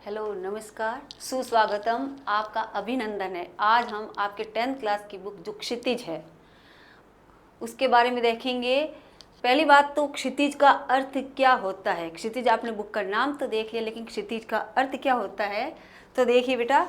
Hello, नमस्कार, सुस्वागतम, आपका अभिनंदन है। आज हम आपके 10th क्लास की बुक जो क्षितिज है उसके बारे में देखेंगे। पहली बात तो क्षितिज का अर्थ क्या होता है। क्षितिज, आपने बुक का नाम तो देख लिया, लेकिन क्षितिज का अर्थ क्या होता है तो देखिए बेटा,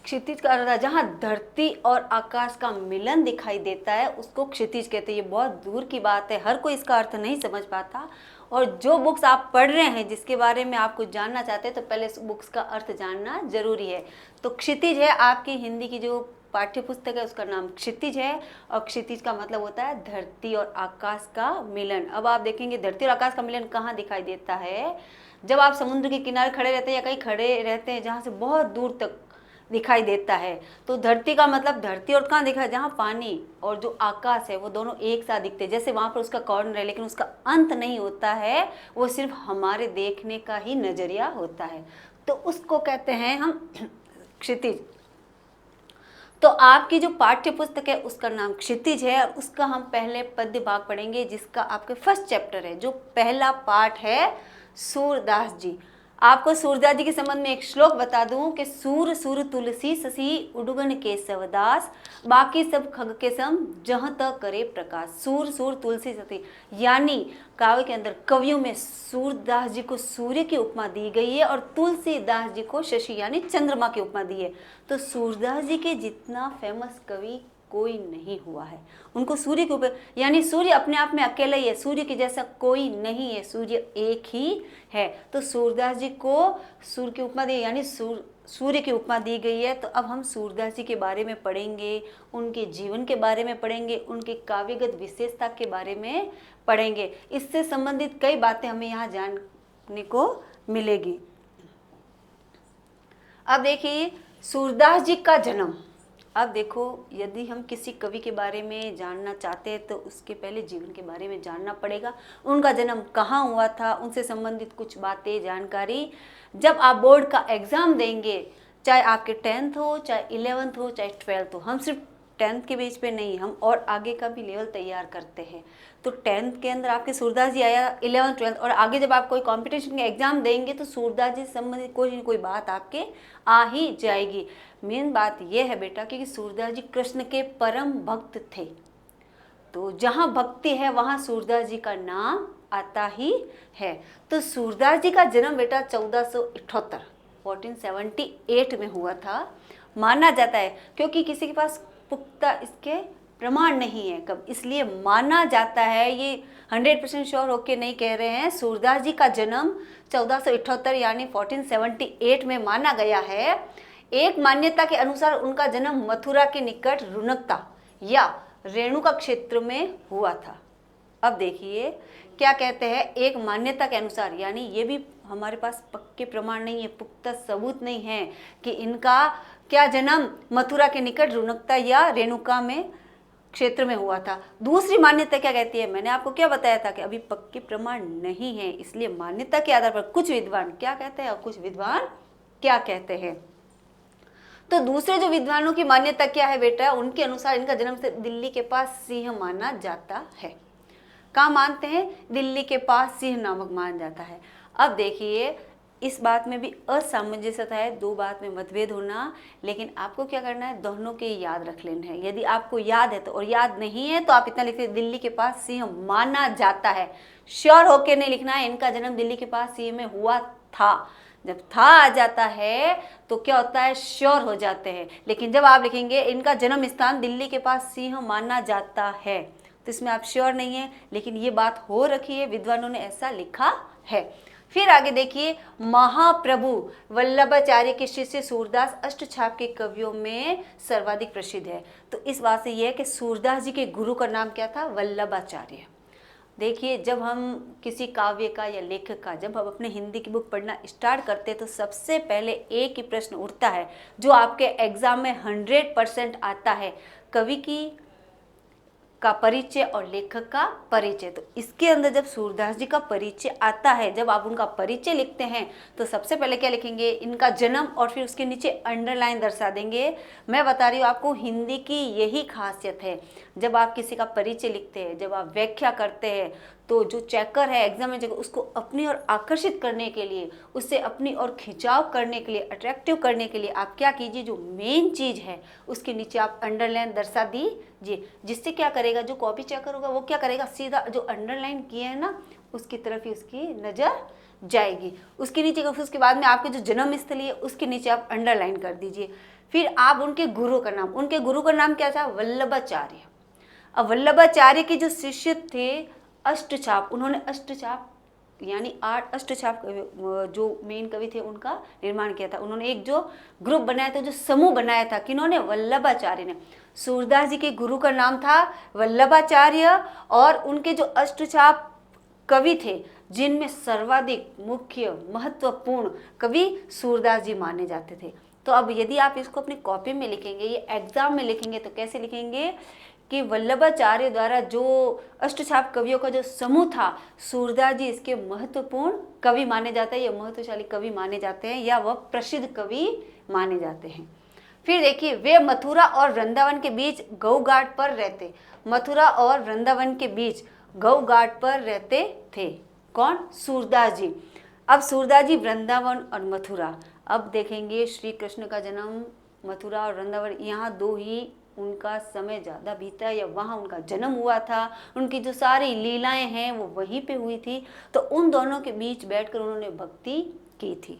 क्षितिज का अर्थ है जहाँ धरती और आकाश का मिलन दिखाई देता है उसको क्षितिज कहते हैं। ये बहुत दूर की बात है, हर कोई इसका अर्थ नहीं समझ पाता। और जो बुक्स आप पढ़ रहे हैं, जिसके बारे में आप कुछ जानना चाहते हैं, तो पहले इस बुक्स का अर्थ जानना जरूरी है। तो क्षितिज है, आपकी हिंदी की जो पाठ्य पुस्तक है उसका नाम क्षितिज है, और क्षितिज का मतलब होता है धरती और आकाश का मिलन। अब आप देखेंगे धरती और आकाश का मिलन कहाँ दिखाई देता है। जब आप समुद्र के किनारे खड़े रहते हैं या कहीं खड़े रहते हैं जहाँ से बहुत दूर तक दिखाई देता है, तो धरती का मतलब धरती और कहाँ दिखा है, जहाँ पानी और जो आकाश है वो दोनों एक साथ दिखते हैं। जैसे वहाँ पर उसका कॉर्नर है लेकिन उसका अंत नहीं होता है, वो सिर्फ हमारे देखने का ही नजरिया होता है, तो उसको कहते हैं हम क्षितिज। तो आपकी जो पाठ्य पुस्तक है उसका नाम क्षितिज है, और उसका हम पहले पद्य भाग पढ़ेंगे, जिसका आपके फर्स्ट चैप्टर है। जो पहला पाठ है सूरदास जी। आपको सूरदास जी के संबंध में एक श्लोक बता दूं कि सूर सूर तुलसी ससी उडुगन के सवदास, बाकी सब खग के सम जहाँ तक करे प्रकाश। सूर सूर तुलसी ससी, यानी काव्य के अंदर कवियों में सूरदास जी को सूर्य की उपमा दी गई है और तुलसीदास जी को शशि यानी चंद्रमा की उपमा दी है। तो सूरदास जी के जितना फेमस कवि कोई नहीं हुआ है। उनको सूर्य के ऊपर, यानी सूर्य अपने आप में अकेला ही है, सूर्य के जैसा कोई नहीं है, सूर्य एक ही है। तो सूरदास जी को सूर्य की उपमा दी, यानी सूर्य की उपमा दी गई है। तो अब हम सूरदास जी के बारे में पढ़ेंगे, उनके जीवन के बारे में पढ़ेंगे, उनके काव्यगत विशेषता के बारे में पढ़ेंगे। इससे संबंधित कई बातें हमें यहाँ जानने को मिलेगी। अब देखिए सूरदास जी का जन्म। अब देखो, यदि हम किसी कवि के बारे में जानना चाहते हैं तो उसके पहले जीवन के बारे में जानना पड़ेगा। उनका जन्म कहाँ हुआ था, उनसे संबंधित कुछ बातें, जानकारी। जब आप बोर्ड का एग्ज़ाम देंगे, चाहे आपके 10th हो, चाहे 11th हो, चाहे 12th हो, हम सिर्फ 10th के बेस पे नहीं, हम और आगे का भी लेवल तैयार करते हैं। तो 10th के अंदर आपके सूरदास जी आया, 11th 12th, और आगे जब आप कोई कंपटीशन के एग्जाम देंगे तो सूरदास जी से संबंधित कोई ना कोई बात आपके आ ही जाएगी। मेन बात यह है बेटा कि सूरदास जी कृष्ण के परम भक्त थे, तो जहाँ भक्ति है वहाँ सूरदास जी का नाम आता ही है। तो सूरदास जी का जन्म बेटा 1478 1478 में हुआ था, माना जाता है, क्योंकि किसी के पास पुख्ता इसके प्रमाण नहीं है कब, इसलिए माना जाता है। ये 100% श्योर होके नहीं कह रहे हैं। सूरदास जी का जन्म 1478 यानी 1478 में माना गया है। एक मान्यता के अनुसार उनका जन्म मथुरा के निकट रुनकता या रेणुका क्षेत्र में हुआ था। अब देखिए क्या कहते हैं, एक मान्यता के अनुसार, यानी ये भी हमारे पास पक्के प्रमाण नहीं है, पुख्ता सबूत नहीं है कि इनका क्या जन्म मथुरा के निकट रुनकता या रेणुका में क्षेत्र में हुआ था। दूसरी मान्यता क्या कहती है, मैंने आपको क्या बताया था कि अभी पक्के प्रमाण नहीं है, इसलिए मान्यता के आधार पर कुछ विद्वान क्या कहते हैं और कुछ विद्वान क्या कहते हैं। तो दूसरे जो विद्वानों की मान्यता क्या है बेटा, उनके अनुसार इनका जन्म से दिल्ली के पास सिंह माना जाता है। कहाँ मानते हैं, दिल्ली के पास सिंह नामक माना जाता है। अब देखिए इस बात में भी असामंजस्यता है, दो बात में मतभेद होना, लेकिन आपको क्या करना है, दोनों के याद रख लेना है। यदि आपको याद है तो, और याद नहीं है तो आप इतना लिखते हैं दिल्ली के पास सिंह माना जाता है। श्योर होके नहीं लिखना है इनका जन्म दिल्ली के पास सिंह में हुआ था। जब था आ जाता है तो क्या होता है, श्योर हो जाते हैं। लेकिन जब आप लिखेंगे इनका जन्म स्थान दिल्ली के पास सिंह माना जाता है, तो इसमें आप श्योर नहीं है, लेकिन ये बात हो रखी है, विद्वानों ने ऐसा लिखा है। फिर आगे देखिए, महाप्रभु वल्लभाचार्य के शिष्य सूरदास अष्टछाप के कवियों में सर्वाधिक प्रसिद्ध है। तो इस बात से यह है कि सूरदास जी के गुरु का नाम क्या था, वल्लभाचार्य। देखिए जब हम किसी काव्य का या लेखक का, जब हम अपने हिंदी की बुक पढ़ना स्टार्ट करते हैं तो सबसे पहले एक ही प्रश्न उठता है जो आपके एग्जाम में 100% आता है, कवि की का परिचय और लेखक का परिचय। तो इसके अंदर जब सूरदास जी का परिचय आता है, जब आप उनका परिचय लिखते हैं तो सबसे पहले क्या लिखेंगे, इनका जन्म, और फिर उसके नीचे अंडरलाइन दर्शा देंगे। मैं बता रही हूँ आपको, हिंदी की यही खासियत है, जब आप किसी का परिचय लिखते हैं, जब आप व्याख्या करते हैं तो जो चेकर है एग्जाम में चेकर, उसको अपनी ओर आकर्षित करने के लिए, उससे अपनी ओर खिंचाव करने के लिए, अट्रैक्टिव करने के लिए आप क्या कीजिए, जो मेन चीज़ है उसके नीचे आप अंडरलाइन दर्शा दीजिए। जिससे क्या करेगा, जो कॉपी चेकर होगा वो क्या करेगा, सीधा जो अंडरलाइन किए है ना उसकी तरफ ही उसकी नज़र जाएगी। उसके नीचे उसके बाद में आपके जो जन्म स्थली है उसके नीचे आप अंडरलाइन कर दीजिए। फिर आप उनके गुरु का नाम, उनके गुरु का नाम क्या था, वल्लभाचार्य। अब वल्लभाचार्य के जो शिष्य थे अष्टचाप, उन्होंने अष्टचाप यानी 8 अष्टचाप जो मेन कवि थे उनका निर्माण किया था। उन्होंने एक जो ग्रुप बनाया था, जो समूह बनाया था, किन्होंने, वल्लभाचार्य ने। सूरदास जी के गुरु का नाम था वल्लभाचार्य और उनके जो अष्टचाप कवि थे जिनमें सर्वाधिक मुख्य महत्वपूर्ण कवि सूरदास जी माने जाते थे। तो अब यदि आप इसको अपनी कॉपी में लिखेंगे, ये एग्जाम में लिखेंगे, तो कैसे लिखेंगे कि वल्लभाचार्य द्वारा जो अष्टचाप कवियों का जो समूह था, सूरदास जी इसके महत्वपूर्ण कवि माने जाते हैं, या महत्वशाली कवि माने जाते हैं, या वह प्रसिद्ध कवि माने जाते हैं। फिर देखिए, वे मथुरा और वृंदावन के बीच गौ घाट पर रहते। मथुरा और वृंदावन के बीच गौ घाट पर रहते थे। कौन, सूरदास जी। अब सूरदास जी वृंदावन और मथुरा, अब देखेंगे श्री कृष्ण का जन्म मथुरा और वृंदावन, यहाँ दो ही उनका समय ज़्यादा बीता या वहाँ उनका जन्म हुआ था, उनकी जो सारी लीलाएं हैं वो वहीं पे हुई थी। तो उन दोनों के बीच बैठकर उन्होंने भक्ति की थी।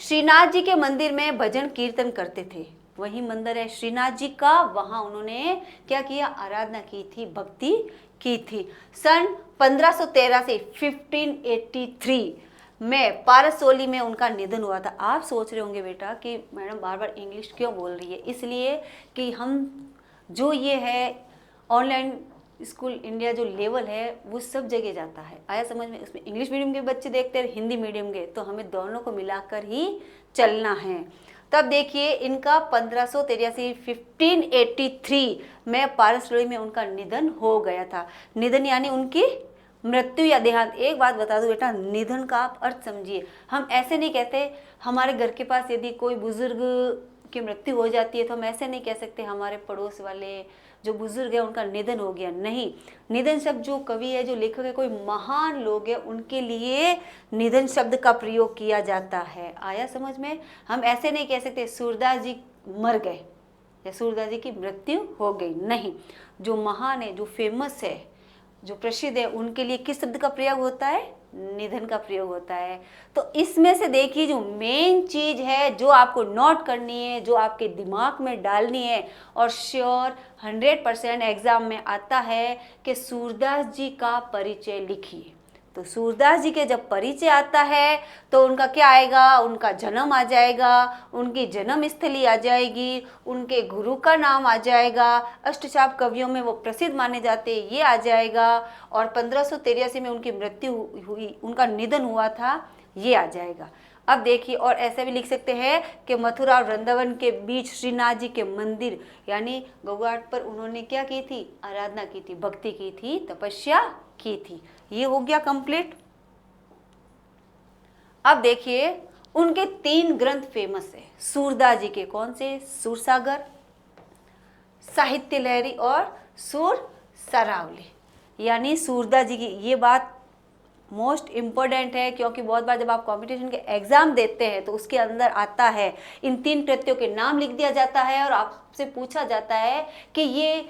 श्रीनाथ जी के मंदिर में भजन कीर्तन करते थे, वही मंदिर है श्रीनाथ जी का, वहाँ उन्होंने क्या किया, आराधना की थी, भक्ति की थी। सन 1513 से 1583 में पारसोली में उनका निधन हुआ था। आप सोच रहे होंगे बेटा कि मैडम बार बार इंग्लिश क्यों बोल रही है, इसलिए कि हम जो ये है ऑनलाइन स्कूल इंडिया जो लेवल है वो सब जगह जाता है, आया समझ में। उसमें इंग्लिश मीडियम के बच्चे देखते हैं, हिंदी मीडियम के, तो हमें दोनों को मिलाकर ही चलना है। तब देखिए इनका 1583 1583 में पारसलोई में उनका निधन हो गया था। निधन यानी उनकी मृत्यु या देहांत। एक बात बता दूं बेटा, निधन का आप अर्थ समझिए। हम ऐसे नहीं कहते हमारे घर के पास यदि कोई बुजुर्ग की मृत्यु हो जाती है तो हम ऐसे नहीं कह सकते हमारे पड़ोस वाले जो बुजुर्ग है उनका निधन हो गया, नहीं। निधन शब्द जो कवि है, जो लेखक है, कोई महान लोग है, उनके लिए निधन शब्द का प्रयोग किया जाता है, आया समझ में। हम ऐसे नहीं कह सकते सूरदास जी मर गए या सूरदास जी की मृत्यु हो गई, नहीं। जो महान है, जो फेमस है, जो प्रसिद्ध है, उनके लिए किस शब्द का प्रयोग होता है, निधन का प्रयोग होता है। तो इसमें से देखिए जो मेन चीज है जो आपको नोट करनी है, जो आपके दिमाग में डालनी है और श्योर 100% एग्जाम में आता है कि सूरदास जी का परिचय लिखिए। तो सूरदास जी के जब परिचय आता है तो उनका क्या आएगा, उनका जन्म आ जाएगा, उनकी जन्म स्थली आ जाएगी, उनके गुरु का नाम आ जाएगा, अष्टचाप कवियों में वो प्रसिद्ध माने जाते हैं ये आ जाएगा, और 1583 में उनकी मृत्यु हुई, उनका निधन हुआ था, ये आ जाएगा। अब देखिए, और ऐसे भी लिख सकते हैं कि मथुरा और वृंदावन के बीच श्रीनाथ जी के मंदिर यानी गौघाट पर उन्होंने क्या की थी, आराधना की थी, भक्ति की थी, तपस्या की थी। ये हो गया कंप्लीट। अब देखिए उनके 3 ग्रंथ फेमस है सूरदास जी के, कौन से, सूरसागर, साहित्य लहरी और सुर सरावली। यानी सूरदास जी की ये बात मोस्ट इम्पोर्टेंट है, क्योंकि बहुत बार जब आप कंपटीशन के एग्जाम देते हैं तो उसके अंदर आता है, इन 3 कृत्यों के नाम लिख दिया जाता है और आपसे पूछा जाता है कि ये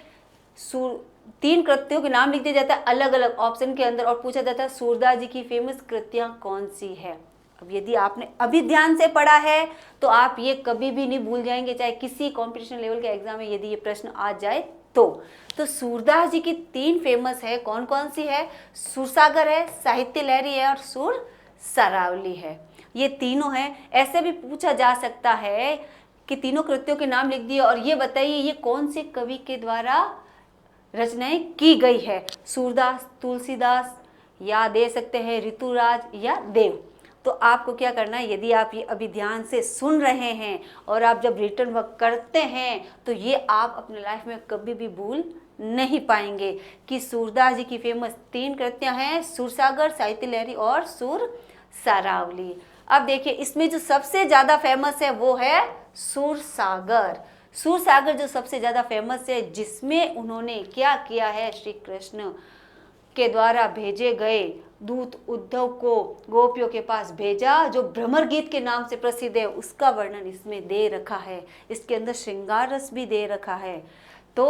3 कृत्यों के नाम लिख दिया जाता है अलग अलग ऑप्शन के अंदर, और पूछा जाता है सूरदास जी की फेमस कृतियां कौन सी है। अब यदि आपने अभी ध्यान से पढ़ा है तो आप ये कभी भी नहीं भूल जाएंगे, चाहे किसी कंपटीशन लेवल के एग्जाम में यदि ये प्रश्न आ जाए तो सूरदास जी की 3 फेमस है, कौन कौन सी है, सूरसागर है, साहित्य लहरी है और सुर सरावली है। ये तीनों हैं। ऐसे भी पूछा जा सकता है कि तीनों कृत्यों के नाम लिख दिए और ये बताइए ये कौन से कवि के द्वारा रचनाएं की गई है, सूरदास, तुलसीदास, या दे सकते हैं ऋतुराज या देव। तो आपको क्या करना है, यदि आप ये अभी ध्यान से सुन रहे हैं और आप जब रिटर्न वर्क करते हैं तो ये आप अपने लाइफ में कभी भी भूल नहीं पाएंगे कि सूरदास जी की फेमस 3 कृतियां हैं, सूरसागर, साहित्य लहरी और सुर सरावली। अब देखिए इसमें जो सबसे ज़्यादा फेमस है वो है सूरसागर। सूरसागर जो सबसे ज़्यादा फेमस है, जिसमें उन्होंने क्या किया है, श्री कृष्ण के द्वारा भेजे गए दूत उद्धव को गोपियों के पास भेजा, जो भ्रमर गीत के नाम से प्रसिद्ध है, उसका वर्णन इसमें दे रखा है। इसके अंदर श्रृंगार रस भी दे रखा है। तो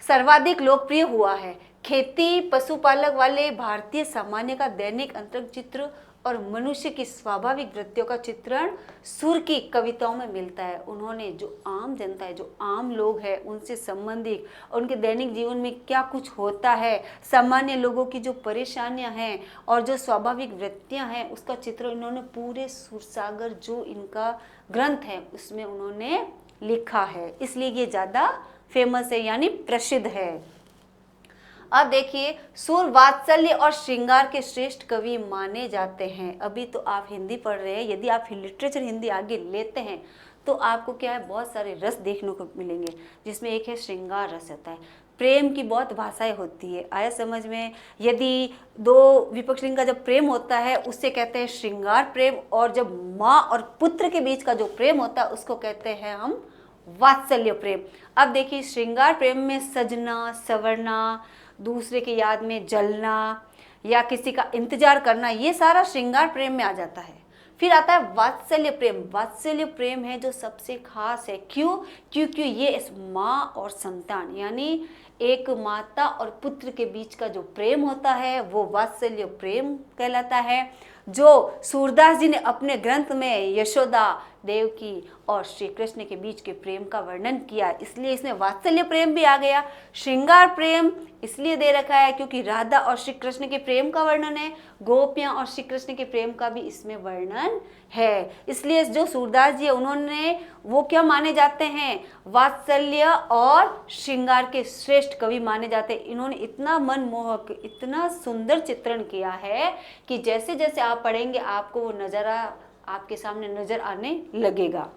सर्वाधिक लोकप्रिय हुआ है। खेती पशुपालक वाले भारतीय सामान्य का दैनिक अंतरंग चित्र और मनुष्य की स्वाभाविक वृत्तियों का चित्रण सुर की कविताओं में मिलता है। उन्होंने जो आम जनता है, जो आम लोग हैं, उनसे संबंधित और उनके दैनिक जीवन में क्या कुछ होता है, सामान्य लोगों की जो परेशानियां हैं और जो स्वाभाविक वृत्तियां हैं, उसका चित्र इन्होंने पूरे सुरसागर जो इनका ग्रंथ है उसमें उन्होंने लिखा है। इसलिए ये ज़्यादा फेमस है, यानी प्रसिद्ध है। अब देखिए, सुर, वात्सल्य और श्रृंगार के श्रेष्ठ कवि माने जाते हैं। अभी तो आप हिंदी पढ़ रहे हैं, यदि आप लिटरेचर हिंदी आगे लेते हैं तो आपको क्या है, बहुत सारे रस देखने को मिलेंगे, जिसमें एक है श्रृंगार रस होता है। प्रेम की बहुत भाषाएं होती है, आया समझ में। यदि दो विपक्ष लिंग का जब प्रेम होता है उससे कहते हैं श्रृंगार प्रेम, और जब माँ और पुत्र के बीच का जो प्रेम होता है उसको कहते हैं हम वात्सल्य प्रेम। अब देखिए, श्रृंगार प्रेम में सजना, संवरना, दूसरे की याद में जलना या किसी का इंतजार करना, ये सारा श्रृंगार प्रेम में आ जाता है। फिर आता है वात्सल्य प्रेम। वात्सल्य प्रेम है जो सबसे खास है। क्यों? क्योंकि ये इस माँ और संतान, यानी एक माता और पुत्र के बीच का जो प्रेम होता है वो वात्सल्य प्रेम कहलाता है, जो सूरदास जी ने अपने ग्रंथ में यशोदा, देवकी और श्री कृष्ण के बीच के प्रेम का वर्णन किया। इसलिए इसमें वात्सल्य प्रेम भी आ गया। श्रृंगार प्रेम इसलिए दे रखा है क्योंकि राधा और श्री कृष्ण के प्रेम का वर्णन है, गोपियां और श्री कृष्ण के प्रेम का भी इसमें वर्णन है। इसलिए जो सूरदास जी है उन्होंने वो क्या माने जाते हैं, वात्सल्य और श्रृंगार के श्रेष्ठ कवि माने जाते हैं। इन्होंने इतना मनमोहक, इतना सुंदर चित्रण किया है कि जैसे जैसे आप पढ़ेंगे आपको वो नज़ारा आपके सामने नजर आने लगेगा।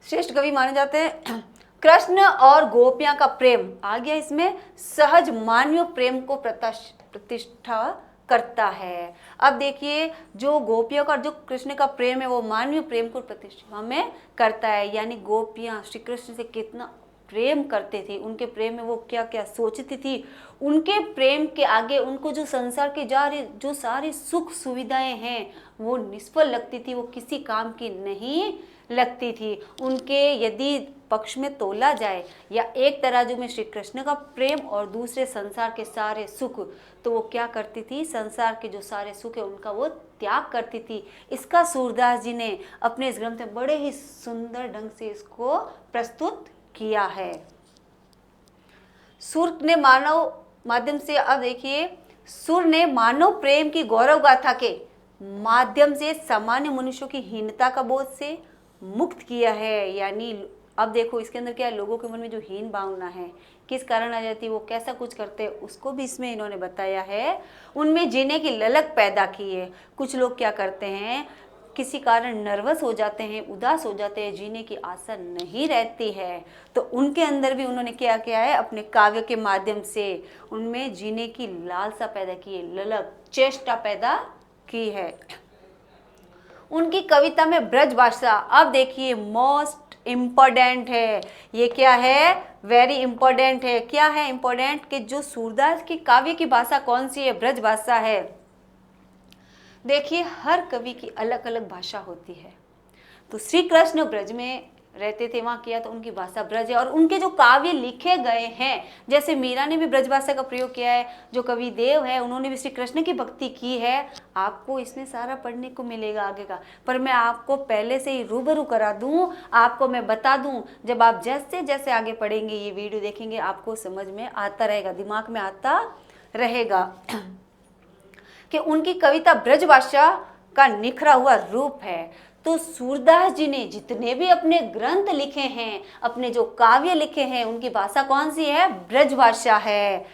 श्रेष्ठ कवि माने जाते हैं। कृष्ण और गोपियां का प्रेम आ गया, इसमें सहज मानवीय प्रेम को प्रतिष्ठा करता है। अब देखिए, जो गोपियों का, जो कृष्ण का प्रेम है वो मानवीय प्रेम को प्रतिष्ठा में करता है, यानी गोपियां श्री कृष्ण से कितना प्रेम करते थे, उनके प्रेम में वो क्या क्या सोचती थी, उनके प्रेम के आगे उनको जो संसार के जो सारी सुख सुविधाएं हैं वो निष्फल लगती थी, वो किसी काम की नहीं लगती थी। उनके यदि पक्ष में तोला जाए या एक तराजू में श्री कृष्ण का प्रेम और दूसरे संसार के सारे सुख, तो वो क्या करती थी, संसार के जो सारे सुख है उनका वो त्याग करती थी। इसका सूरदास जी ने अपने इस ग्रंथ में बड़े ही सुंदर ढंग से इसको प्रस्तुत किया है। सुर ने मानव माध्यम से, अब देखिए, सुर ने मानव प्रेम की गौरव गाथा के माध्यम से सामान्य मनुष्यों की हीनता का बोझ से मुक्त किया है। यानी अब देखो इसके अंदर क्या है, लोगों के मन में जो हीन भावना है किस कारण आ जाती है, वो कैसा कुछ करते हैं, उसको भी इसमें इन्होंने बताया है। उनमें जीने की ललक पैदा की है। कुछ लोग क्या करते हैं, किसी कारण नर्वस हो जाते हैं, उदास हो जाते हैं, जीने की आशा नहीं रहती है, तो उनके अंदर भी उन्होंने क्या किया है, अपने काव्य के माध्यम से उनमें जीने की लालसा पैदा की है, ललक, चेष्टा पैदा की है। उनकी कविता में ब्रज भाषा, अब देखिए, मोस्ट इम्पोर्टेंट है। ये क्या है, वेरी इंपॉर्टेंट है। क्या है इंपॉर्टेंट, कि जो सूरदास की काव्य की भाषा कौन सी है, ब्रज भाषा है। देखिए, हर कवि की अलग अलग भाषा होती है। तो श्री कृष्ण ब्रज में रहते थे, वहाँ किया तो उनकी भाषा ब्रज है। और उनके जो काव्य लिखे गए हैं, जैसे मीरा ने भी ब्रज भाषा का प्रयोग किया है, जो कवि देव है उन्होंने भी श्री कृष्ण की भक्ति की है। आपको इसमें सारा पढ़ने को मिलेगा आगे का, पर मैं आपको पहले से ही रूबरू करा दूं, आपको मैं बता दूं। जब आप जैसे जैसे आगे पढ़ेंगे, ये वीडियो देखेंगे, आपको समझ में आता रहेगा, दिमाग में आता रहेगा कि उनकी कविता ब्रज भाषा का निखरा हुआ रूप है। तो सूरदास जी ने जितने भी अपने ग्रंथ लिखे हैं, अपने जो काव्य लिखे हैं, उनकी भाषा कौन सी है, ब्रज भाषा है।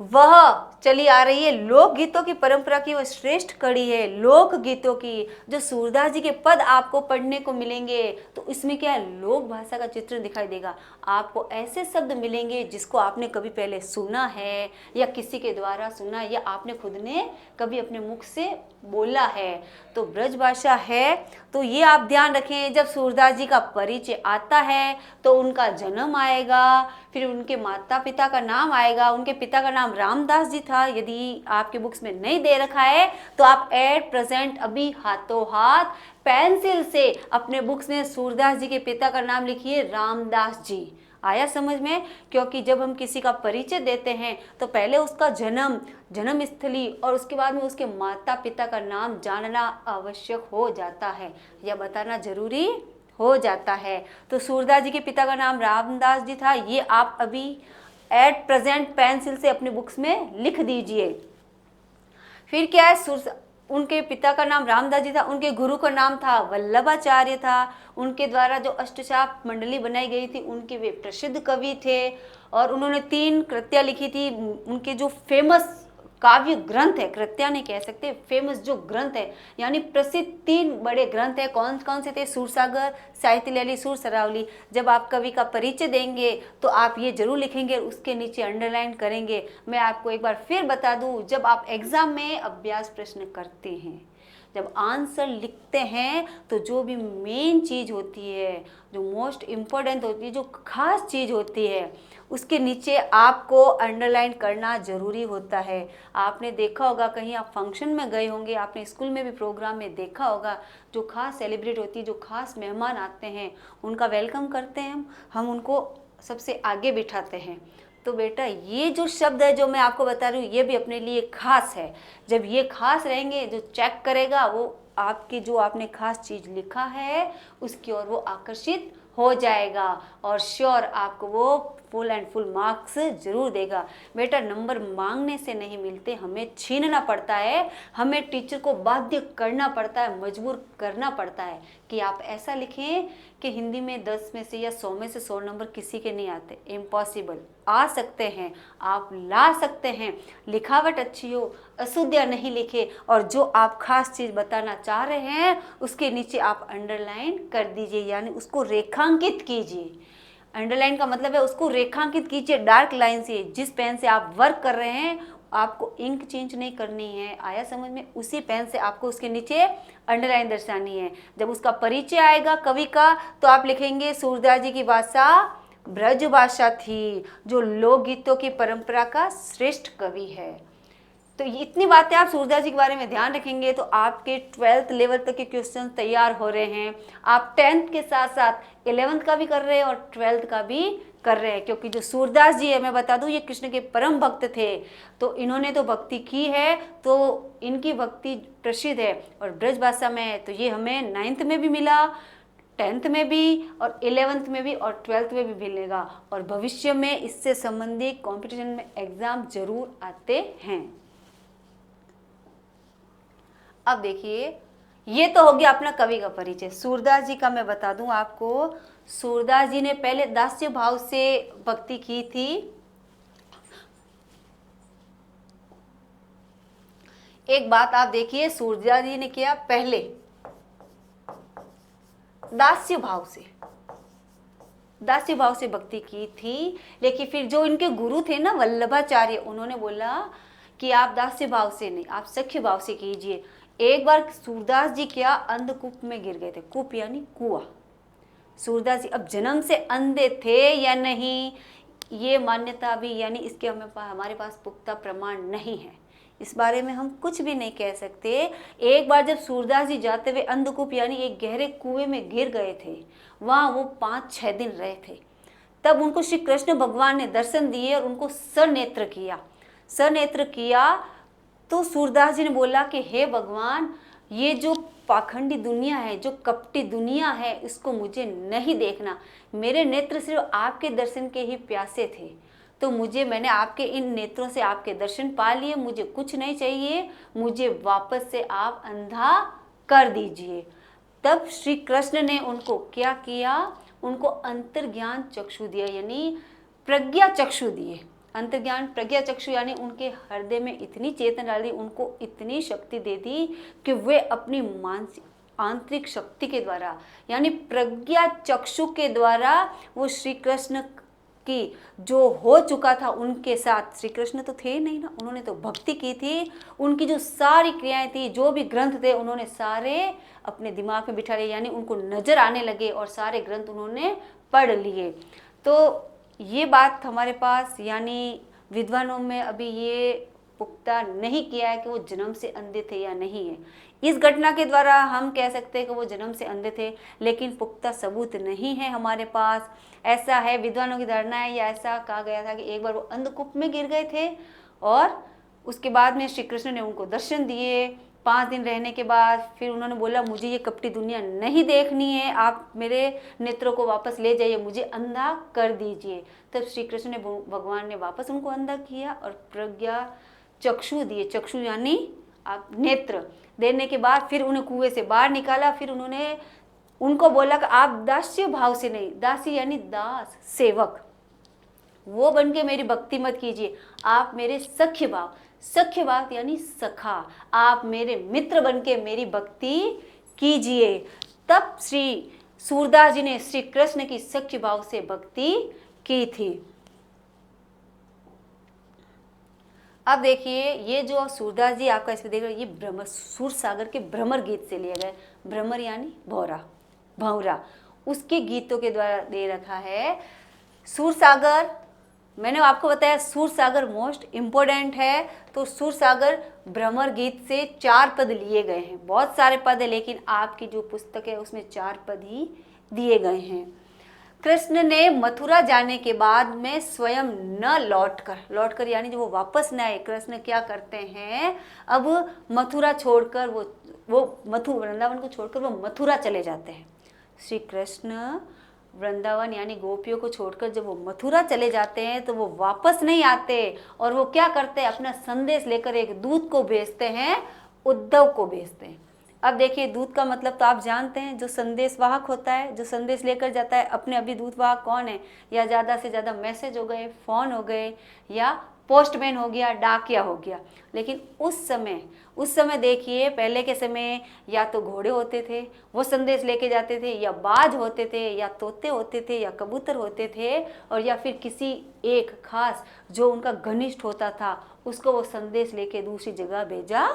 वह चली आ रही है, लोकगीतों की परंपरा की वो श्रेष्ठ कड़ी है। लोकगीतों की जो सूरदास जी के पद आपको पढ़ने को मिलेंगे तो इसमें क्या है, लोक भाषा का चित्र दिखाई देगा। आपको ऐसे शब्द मिलेंगे जिसको आपने कभी पहले सुना है या किसी के द्वारा सुना या आपने खुद ने कभी अपने मुख से बोला है। तो ब्रज भाषा है, तो ये आप ध्यान रखें। जब सूरदास जी का परिचय आता है तो उनका जन्म आएगा, फिर उनके माता पिता का नाम आएगा। उनके पिता का नाम रामदास जी था। यदि आपके बुक्स में नहीं दे रखा है तो आप एट प्रेजेंट अभी हाथों हाथ पेंसिल से अपने बुक्स में सूरदास जी के पिता का नाम लिखिए, रामदास जी। आया समझ में? क्योंकि जब हम किसी का परिचय देते हैं तो पहले उसका जन्म स्थली और उसके बाद में उसके माता पिता का नाम जानना आवश्यक हो जाता है या बताना जरूरी हो जाता है। तो सूरदास जी के पिता का नाम रामदास जी था। ये आप अभी एट प्रेजेंट पेंसिल से अपने बुक्स में लिख दीजिए। फिर क्या है, उनके पिता का नाम रामदास जी था, उनके गुरु का नाम था वल्लभाचार्य था। उनके द्वारा जो अष्टचाप मंडली बनाई गई थी उनके वे प्रसिद्ध कवि थे और उन्होंने 3 कृतियाँ लिखी थी। उनके जो फेमस काव्य ग्रंथ है, कृत्या नहीं कह सकते, फेमस जो ग्रंथ है यानी प्रसिद्ध 3 बड़े ग्रंथ है। कौन कौन से थे? सूरसागर, साहित्य लहरी, सुर सरावली। जब आप कवि का परिचय देंगे तो आप ये जरूर लिखेंगे, उसके नीचे अंडरलाइन करेंगे। मैं आपको एक बार फिर बता दूं, जब आप एग्जाम में अभ्यास प्रश्न करते हैं, जब आंसर लिखते हैं तो जो भी मेन चीज़ होती है, जो मोस्ट इम्पोर्टेंट होती है, जो खास चीज़ होती है, उसके नीचे आपको अंडरलाइन करना ज़रूरी होता है। आपने देखा होगा, कहीं आप फंक्शन में गए होंगे, आपने स्कूल में भी प्रोग्राम में देखा होगा, जो खास सेलिब्रेट होती है, जो खास मेहमान आते हैं उनका वेलकम करते हैं हम उनको सबसे आगे बिठाते हैं। तो बेटा ये जो शब्द है जो मैं आपको बता रही हूँ ये भी अपने लिए खास है। जब ये खास रहेंगे, जो चेक करेगा वो आपकी जो आपने खास चीज़ लिखा है उसकी ओर वो आकर्षित हो जाएगा और श्योर आपको वो फुल एंड फुल मार्क्स जरूर देगा। बेटा नंबर मांगने से नहीं मिलते, हमें छीनना पड़ता है, हमें टीचर को बाध्य करना पड़ता है, मजबूर करना पड़ता है कि आप ऐसा लिखें कि हिंदी में 10 में से या 100 में से 100 नंबर किसी के नहीं आते। इम्पॉसिबल। आ सकते हैं, आप ला सकते हैं, लिखावट अच्छी हो, अशुद्ध नहीं लिखे और जो आप खास चीज़ बताना चाह रहे हैं उसके नीचे आप अंडरलाइन कर दीजिए, यानी उसको रेखांकित कीजिए। अंडरलाइन का मतलब है उसको रेखांकित कीजिए डार्क लाइन से। जिस पेन से आप वर्क कर रहे हैं आपको इंक चेंज नहीं करनी है। आया समझ में? उसी पेन से आपको उसके नीचे अंडरलाइन दर्शानी है। जब उसका परिचय आएगा कवि का तो आप लिखेंगे सूरदास जी की भाषा ब्रज भाषा थी, जो लोकगीतों की परंपरा का श्रेष्ठ कवि है। तो इतनी बातें आप सूरदास जी के बारे में ध्यान रखेंगे तो आपके 12th लेवल तक के क्वेश्चन तैयार हो रहे हैं। आप 10th के साथ साथ 11th का भी कर रहे हैं और 12th का भी कर रहे हैं, क्योंकि जो सूरदास जी है मैं बता दूं ये कृष्ण के परम भक्त थे। तो इन्होंने तो भक्ति की है तो इनकी भक्ति प्रसिद्ध है और ब्रज भाषा में है। तो ये हमें 9th में भी मिला, 10th में भी और 11th में भी और 12th में भी मिलेगा और भविष्य में इससे संबंधित कॉम्पिटिशन में एग्जाम जरूर आते हैं। अब देखिए ये तो हो गया अपना कवि का परिचय। सूरदास जी का मैं बता दूं आपको, सूरदास जी ने पहले दास्य भाव से भक्ति की थी। एक बात आप देखिए, सूरदास जी ने किया पहले दास्य भाव से भक्ति की थी, लेकिन फिर जो इनके गुरु थे ना वल्लभाचार्य, उन्होंने बोला कि आप दास्य भाव से नहीं, आप सख्य भाव से कीजिए। एक बार सूरदास जी क्या अंधकूप में गिर गए थे। कूप यानी कुआं। सूरदास जी अब जन्म से अंधे थे या नहीं ये मान्यता भी यानी इसके हमारे पास पुख्ता प्रमाण नहीं है। इस बारे में हम कुछ भी नहीं कह सकते। एक बार जब सूरदास जी जाते हुए अंधकूप यानी एक गहरे कुएं में गिर गए थे, वहाँ वो 5-6 दिन रहे थे। तब उनको श्री कृष्ण भगवान ने दर्शन दिए और उनको सनेत्र किया। तो सूरदास जी ने बोला कि हे भगवान, ये जो पाखंडी दुनिया है, जो कपटी दुनिया है, इसको मुझे नहीं देखना। मेरे नेत्र सिर्फ आपके दर्शन के ही प्यासे थे, तो मैंने आपके इन नेत्रों से आपके दर्शन पा लिए, मुझे कुछ नहीं चाहिए, मुझे वापस से आप अंधा कर दीजिए। तब श्री कृष्ण ने उनको क्या किया, उनको अंतर्ज्ञान चक्षु दिया यानी प्रज्ञा चक्षु दिए। अंतर्ज्ञान प्रज्ञा चक्षु यानी उनके हृदय में इतनी चेतना डाल दी, उनको इतनी शक्ति दे दी कि वे अपनी मानसिक आंतरिक शक्ति के द्वारा यानी प्रज्ञा चक्षु के द्वारा वो श्री कृष्ण की जो हो चुका था उनके साथ, श्री कृष्ण तो थे नहीं ना, उन्होंने तो भक्ति की थी, उनकी जो सारी क्रियाएं थी, जो भी ग्रंथ थे, उन्होंने सारे अपने दिमाग में बिठा लिए, यानी उनको नजर आने लगे और सारे ग्रंथ उन्होंने पढ़ लिए। तो ये बात हमारे पास यानी विद्वानों में अभी ये पुख्ता नहीं किया है कि वो जन्म से अंधे थे या नहीं है। इस घटना के द्वारा हम कह सकते हैं कि वो जन्म से अंधे थे, लेकिन पुख्ता सबूत नहीं है हमारे पास। ऐसा है, विद्वानों की धारणा है या ऐसा कहा गया था कि एक बार वो अंधकूप में गिर गए थे और उसके बाद में श्री कृष्ण ने उनको दर्शन दिए। 5 दिन रहने के बाद फिर उन्होंने बोला मुझे ये कपटी दुनिया नहीं देखनी है, आप मेरे नेत्रों को वापस ले जाइए, मुझे अंधा कर दीजिए। तब श्री कृष्ण ने भगवान ने वापस उनको अंधा किया और प्रज्ञा चक्षु दिए। चक्षु यानी आप नेत्र देने के बाद फिर उन्हें कुएं से बाहर निकाला। फिर उन्होंने उनको बोला कि आप दास्य भाव से नहीं, दासी यानी दास सेवक, वो बन के मेरी भक्ति मत कीजिए, आप मेरे सख्य भाव, सख्य भाव यानी सखा, आप मेरे मित्र बन के मेरी भक्ति कीजिए। तब श्री सूरदास जी ने श्री कृष्ण की सख्य भाव से भक्ति की थी। अब देखिए ये जो सूरदास जी आपका इसमें देख रहे हैं, ये भ्रमर सूर सागर के भ्रमर गीत से लिए गए। भ्रमर यानी भौरा, भौरा, उसके गीतों के द्वारा दे रखा है। सूर सागर, मैंने आपको बताया सूर सागर मोस्ट इम्पोर्टेंट है, तो सूर सागर भ्रमर गीत से 4 पद लिए गए हैं। बहुत सारे पद है लेकिन आपकी जो पुस्तक है उसमें 4 पद ही दिए गए हैं। कृष्ण ने मथुरा जाने के बाद में स्वयं न लौटकर यानी जो वो वापस न आए, कृष्ण क्या करते हैं, अब मथुरा छोड़कर वो वृंदावन को छोड़कर वो मथुरा चले जाते हैं। श्री कृष्ण वृंदावन यानी गोपियों को छोड़कर जब वो मथुरा चले जाते हैं तो वो वापस नहीं आते और वो क्या करते हैं, अपना संदेश लेकर एक दूत को भेजते हैं, उद्धव को भेजते हैं। अब देखिए दूत का मतलब तो आप जानते हैं, जो संदेशवाहक होता है, जो संदेश लेकर जाता है। अपने अभी दूतवाहक कौन है, या ज़्यादा से ज़्यादा मैसेज हो गए, फ़ोन हो गए, या पोस्टमैन हो गया, डाकिया हो गया। लेकिन उस समय देखिए पहले के समय या तो घोड़े होते थे वो संदेश लेके जाते थे, या बाज होते थे, या तोते होते थे, या कबूतर होते थे, और या फिर किसी एक खास जो उनका घनिष्ठ होता था उसको वो संदेश लेके दूसरी जगह भेजा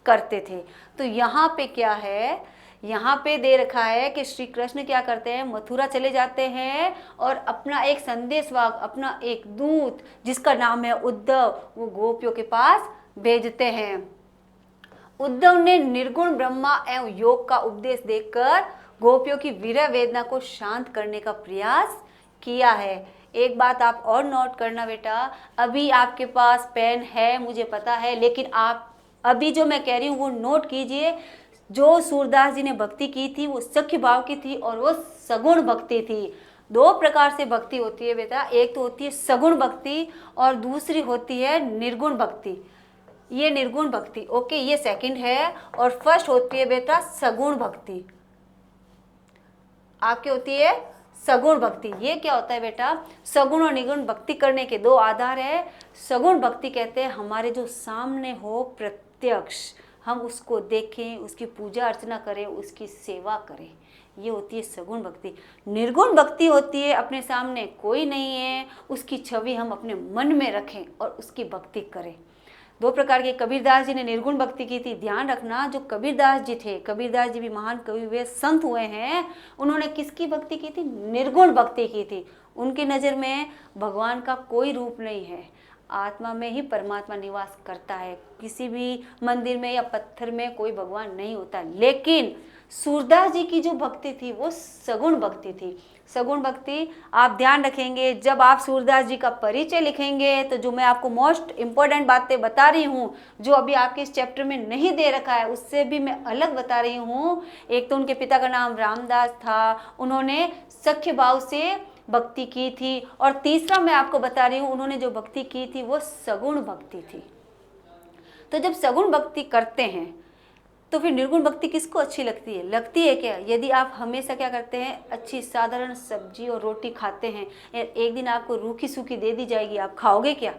करते थे। तो यहाँ पे क्या है, यहाँ पे दे रखा है कि श्री कृष्ण क्या करते हैं, मथुरा चले जाते हैं और अपना एक संदेशवाहक, अपना एक दूत जिसका नाम है उद्धव, वो गोपियों के पास भेजते हैं। उद्धव ने निर्गुण ब्रह्मा एवं योग का उपदेश देकर गोपियों की विरह वेदना को शांत करने का प्रयास किया है। एक बात आप और नोट करना बेटा, अभी आपके पास पेन है मुझे पता है, लेकिन आप अभी जो मैं कह रही हूँ वो नोट कीजिए। जो सूरदास जी ने भक्ति की थी वो सख्य भाव की थी और वो सगुण भक्ति थी। 2 प्रकार से भक्ति होती है बेटा, एक तो होती है सगुण भक्ति और दूसरी होती है निर्गुण भक्ति। ये निर्गुण भक्ति, ओके, ये सेकंड है, और फर्स्ट होती है बेटा सगुण भक्ति। आपकी होती है सगुण भक्ति। ये क्या होता है बेटा, सगुण और निर्गुण भक्ति करने के 2 आधार है। सगुण भक्ति कहते हैं हमारे जो सामने हो प्रत्यक्ष, हम उसको देखें, उसकी पूजा अर्चना करें, उसकी सेवा करें, ये होती है सगुण भक्ति। निर्गुण भक्ति होती है अपने सामने कोई नहीं है, उसकी छवि हम अपने मन में रखें और उसकी भक्ति करें। 2 प्रकार के। कबीरदास जी ने निर्गुण भक्ति की थी। ध्यान रखना, जो कबीरदास जी थे, कबीरदास जी भी महान कवि हुए, संत हुए हैं, उन्होंने किसकी भक्ति की थी, निर्गुण भक्ति की थी। उनकी नज़र में भगवान का कोई रूप नहीं है, आत्मा में ही परमात्मा निवास करता है। किसी भी मंदिर में या पत्थर में कोई भगवान नहीं होता। लेकिन सूरदास जी की जो भक्ति थी वो सगुण भक्ति थी। सगुण भक्ति आप ध्यान रखेंगे, जब आप सूरदास जी का परिचय लिखेंगे तो जो मैं आपको मोस्ट इम्पोर्टेंट बातें बता रही हूँ, जो अभी आपके इस चैप्टर में नहीं दे रखा है, उससे भी मैं अलग बता रही हूँ। एक तो उनके पिता का नाम रामदास था, उन्होंने सख्य भाव से भक्ति की थी, और तीसरा मैं आपको बता रही हूँ उन्होंने जो भक्ति की थी वो सगुण भक्ति थी। तो जब सगुण भक्ति करते हैं तो फिर निर्गुण भक्ति किसको अच्छी लगती है? लगती है क्या? यदि आप हमेशा क्या करते हैं, अच्छी साधारण सब्जी और रोटी खाते हैं, एक दिन आपको रूखी सूखी दे दी जाएगी, आप खाओगे क्या?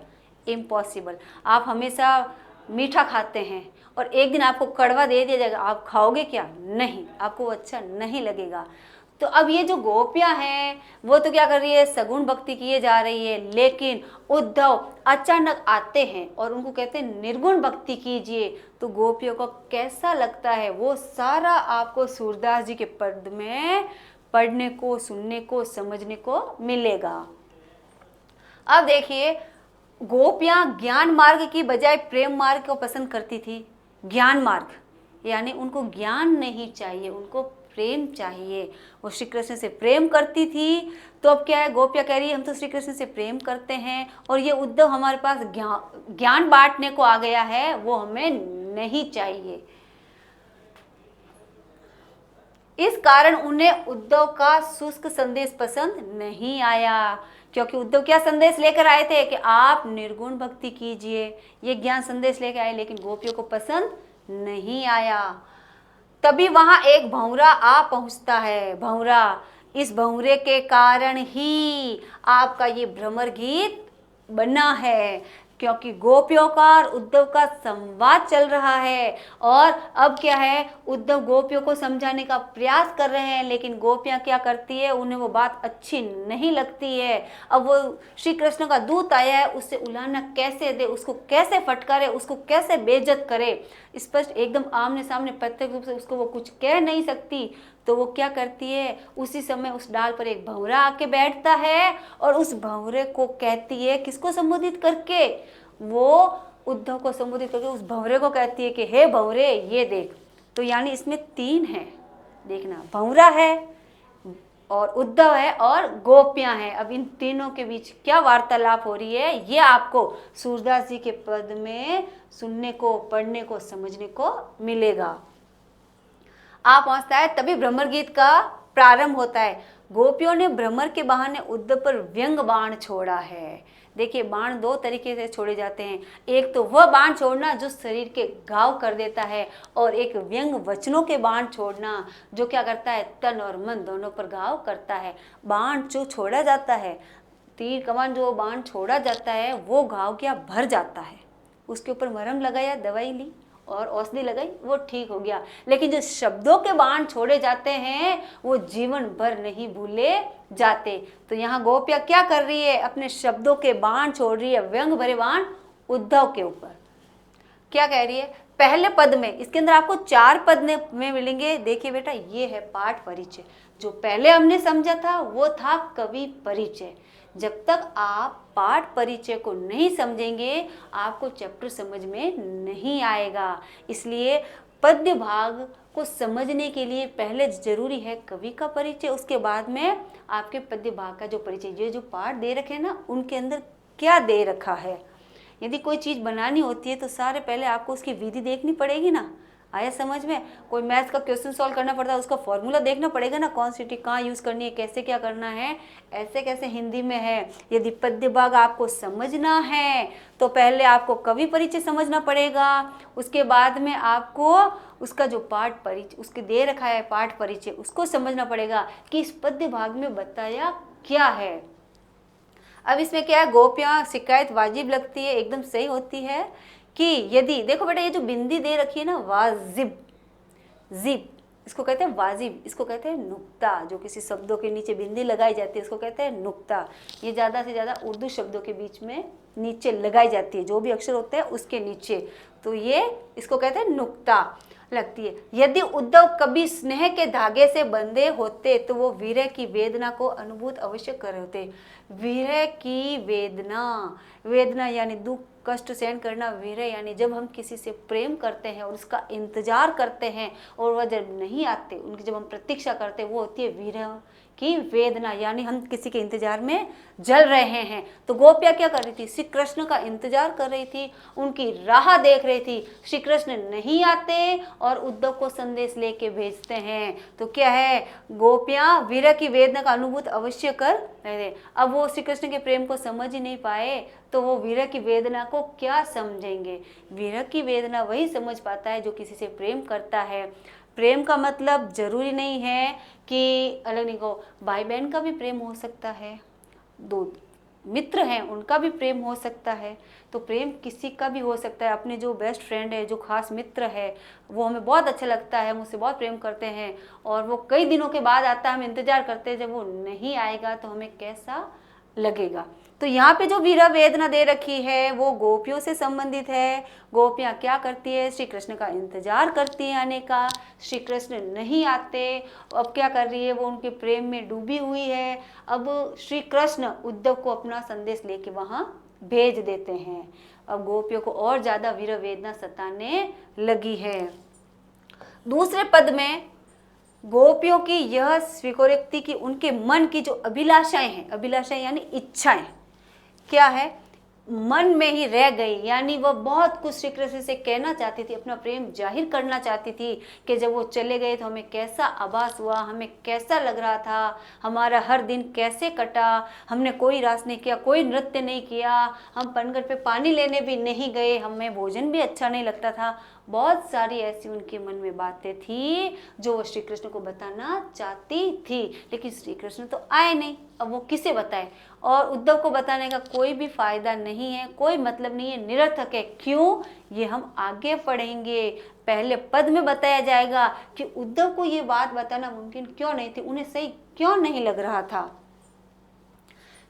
इम्पॉसिबल। आप हमेशा मीठा खाते हैं और एक दिन आपको कड़वा दे दिया जाएगा, आप खाओगे क्या? नहीं, आपको वो अच्छा नहीं लगेगा। तो अब ये जो गोपियां हैं वो तो क्या कर रही है, सगुण भक्ति किए जा रही है, लेकिन उद्धव अचानक आते हैं और उनको कहते हैं निर्गुण भक्ति कीजिए। तो गोपियों को कैसा लगता है वो सारा आपको सूरदास जी के पद में पढ़ने को, सुनने को, समझने को मिलेगा। अब देखिए, गोपियां ज्ञान मार्ग की बजाय प्रेम मार्ग को पसंद करती थी। ज्ञान मार्ग यानी उनको ज्ञान नहीं चाहिए, उनको प्रेम चाहिए। वो श्री कृष्ण से प्रेम करती थी। तो अब क्या है, गोपियां कह रही है हम तो श्री कृष्ण से प्रेम करते हैं और ये उद्धव हमारे पास ज्ञान बांटने को आ गया है, वो हमें नहीं चाहिए। इस कारण उन्हें उद्धव का शुष्क संदेश पसंद नहीं आया, क्योंकि उद्धव क्या संदेश लेकर आए थे कि आप निर्गुण भक्ति कीजिए, ये ज्ञान संदेश लेकर आए, लेकिन गोपियों को पसंद नहीं आया। तभी वहां एक भंवरा आ पहुंचता है। भंवरा, इस भंवरे के कारण ही आपका ये भ्रमर गीत बना है, क्योंकि गोपियों का और उद्धव का संवाद चल रहा है। और अब क्या है, उद्धव गोपियों को समझाने का प्रयास कर रहे हैं, लेकिन गोपियां क्या करती है, उन्हें वो बात अच्छी नहीं लगती है। अब वो श्री कृष्ण का दूत आया है, उससे उलाहना कैसे दे, उसको कैसे फटकारे, उसको कैसे बेइज्जत करे, स्पष्ट एकदम आमने सामने प्रत्यक्ष रूप से उसको वो कुछ कह नहीं सकती। तो वो क्या करती है, उसी समय उस डाल पर एक भंवरा आके बैठता है और उस भंवरे को कहती है, किसको संबोधित करके, वो उद्धव को संबोधित करके उस भंवरे को कहती है कि हे भंवरे ये देख। तो यानी इसमें तीन है, देखना, भंवरा है और उद्धव है और गोपियां हैं। अब इन तीनों के बीच क्या वार्तालाप हो रही है, ये आपको सूरदास जी के पद में सुनने को, पढ़ने को, समझने को मिलेगा। आप पहुंचता है तभी भ्रमर गीत का प्रारंभ होता है। गोपियों ने भ्रमर के बहाने उद्धव पर व्यंग बाण छोड़ा है। देखिए, बाण दो तरीके से छोड़े जाते हैं, एक तो वह बाण छोड़ना जो शरीर के घाव कर देता है, और एक व्यंग वचनों के बाण छोड़ना जो क्या करता है, तन और मन दोनों पर घाव करता है। बाण जो छोड़ा जाता है, तीर कमान जो बाण छोड़ा जाता है, वो घाव क्या भर जाता है, उसके ऊपर मरहम लगाया, दवाई ली और औषधि लगाई, वो ठीक हो गया। लेकिन जो शब्दों के बाण छोड़े जाते हैं वो जीवन भर नहीं भूले जाते। तो यहाँ गोपियां क्या कर रही है, अपने शब्दों के बाण छोड़ रही है, व्यंग भरे बाण उद्धव के ऊपर। क्या कह रही है, पहले पद में, इसके अंदर आपको 4 पद में मिलेंगे। देखिए बेटा, ये है पाठ परिचय। जो पहले हमने समझा था वो था कवि परिचय। जब तक आप पाठ परिचय को नहीं समझेंगे, आपको चैप्टर समझ में नहीं आएगा। इसलिए पद्य भाग को समझने के लिए पहले जरूरी है कवि का परिचय, उसके बाद में आपके पद्य भाग का जो परिचय। ये जो पाठ दे रखे हैं ना, उनके अंदर क्या दे रखा है। यदि कोई चीज़ बनानी होती है तो सारे पहले आपको उसकी विधि देखनी पड़ेगी ना। आया समझ में? कोई मैथ्स का क्वेश्चन सॉल्व करना पड़ता है, उसका फॉर्मूला देखना पड़ेगा ना, कौन सी टिक कहाँ यूज़ करनी है, कैसे क्या करना है। ऐसे कैसे हिंदी में है। यदि पद्य भाग आपको समझना है तो पहले आपको कवि परिचय समझना पड़ेगा, उसके बाद में आपको उसका जो पाठ परिचय उसके दे रखा है, पाठ परिचय, उसको समझना पड़ेगा कि इस पद्य भाग में बताया क्या है। अब इसमें क्या है, गोपियाँ शिकायत वाजिब लगती है, एकदम सही होती है कि यदि, देखो बेटा, ये जो बिंदी दे रखी है ना, वाजिब, जिब, इसको कहते हैं वाजिब, इसको कहते हैं नुक्ता। जो किसी शब्दों के नीचे बिंदी लगाई जाती है उसको कहते हैं नुक्ता। ये ज़्यादा से ज़्यादा उर्दू शब्दों के बीच में नीचे लगाई जाती है, जो भी अक्षर होते हैं उसके नीचे, तो ये इसको कहते हैं नुक्ता लगती है। यदि उद्धव कभी स्नेह के धागे से बंधे होते तो वो विरह की वेदना को अनुभूत अवश्य कर होते। विरह की वेदना, वेदना यानी दुख, कष्ट सहन करना। विरह यानी जब हम किसी से प्रेम करते हैं और उसका इंतजार करते हैं और वह जब नहीं आते, उनकी जब हम प्रतीक्षा करते हैं, वो होती है विरह की वेदना, यानी हम किसी के इंतजार में जल रहे हैं। तो गोपियाँ क्या कर रही थी? श्री कृष्ण का इंतजार कर रही थी, उनकी राह देख रही थी। श्री कृष्ण नहीं आते और उद्धव को संदेश लेके भेजते हैं। तो क्या है, गोपियाँ विरह की वेदना का अनुभूत अवश्य कर रहे थे। अब वो श्री कृष्ण के प्रेम को समझ ही नहीं पाए तो वो विरह की वेदना को क्या समझेंगे? विरह की वेदना वही समझ पाता है जो किसी से प्रेम करता है। प्रेम का मतलब जरूरी नहीं है कि अलग नहीं को, भाई बहन का भी प्रेम हो सकता है, दो मित्र हैं उनका भी प्रेम हो सकता है। तो प्रेम किसी का भी हो सकता है। अपने जो बेस्ट फ्रेंड है, जो खास मित्र है, वो हमें बहुत अच्छा लगता है, मुझसे बहुत प्रेम करते हैं और वो कई दिनों के बाद आता है, हम इंतजार करते हैं, जब वो नहीं आएगा तो हमें कैसा लगेगा। तो यहाँ पे जो विरह वेदना दे रखी है वो गोपियों से संबंधित है। गोपियाँ क्या करती है? श्री कृष्ण का इंतजार करती है आने का, श्री कृष्ण नहीं आते। अब क्या कर रही है? वो उनके प्रेम में डूबी हुई है। अब श्री कृष्ण उद्धव को अपना संदेश लेके वहाँ भेज देते हैं। अब गोपियों को और ज्यादा विरह वेदना सताने लगी है। दूसरे पद में गोपियों की यह स्वीकारोक्ति की उनके मन की जो अभिलाषाएं हैं, अभिलाषाएं यानी इच्छाएं, क्या है? मन में ही रह गई। यानी वह बहुत कुछ श्री कृष्ण से कहना चाहती थी, अपना प्रेम जाहिर करना चाहती थी कि जब वो चले गए तो हमें कैसा आभास हुआ, हमें कैसा लग रहा था, हमारा हर दिन कैसे कटा, हमने कोई रास नहीं किया, कोई नृत्य नहीं किया, हम पनघट पे पानी लेने भी नहीं गए, हमें भोजन भी अच्छा नहीं लगता था। बहुत सारी ऐसी उनके मन में बातें थी जो वो श्री कृष्ण को बताना चाहती थी, लेकिन श्री कृष्ण तो आए नहीं। अब वो किसे बताए? और उद्धव को बताने का कोई भी फायदा नहीं है, कोई मतलब नहीं है, निरर्थक है। क्यों? ये हम आगे पढ़ेंगे। पहले पद में बताया जाएगा कि उद्धव को ये बात बताना मुमकिन क्यों नहीं थी, उन्हें सही क्यों नहीं लग रहा था।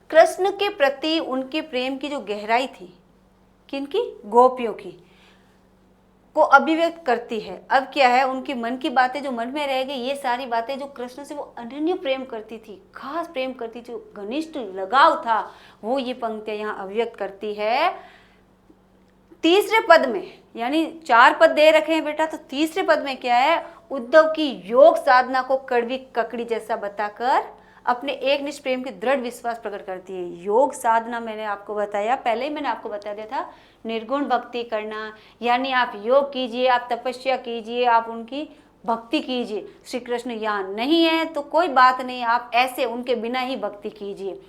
कृष्ण के प्रति उनके प्रेम की जो गहराई थी, किनकी? गोपियों की, को अभिव्यक्त करती है। अब क्या है? उनकी मन की बातें जो मन में रह गई, ये सारी बातें जो कृष्ण से वो अनन्य प्रेम करती थी, खास प्रेम करती थी, जो घनिष्ठ लगाव था, वो ये पंक्तियां यहाँ अभिव्यक्त करती है। तीसरे पद में, यानी 4 पद दे रखे हैं बेटा, तो तीसरे पद में क्या है? उद्धव की योग साधना को कड़वी ककड़ी जैसा बताकर अपने एक निष्ठ प्रेम की दृढ़ विश्वास प्रकट करती है। योग साधना मैंने आपको बताया, पहले ही मैंने आपको बता दिया था, निर्गुण भक्ति करना, यानी आप योग कीजिए, आप तपस्या कीजिए, आप उनकी भक्ति कीजिए। श्री कृष्ण यहाँ नहीं है तो कोई बात नहीं, आप ऐसे उनके बिना ही भक्ति कीजिए।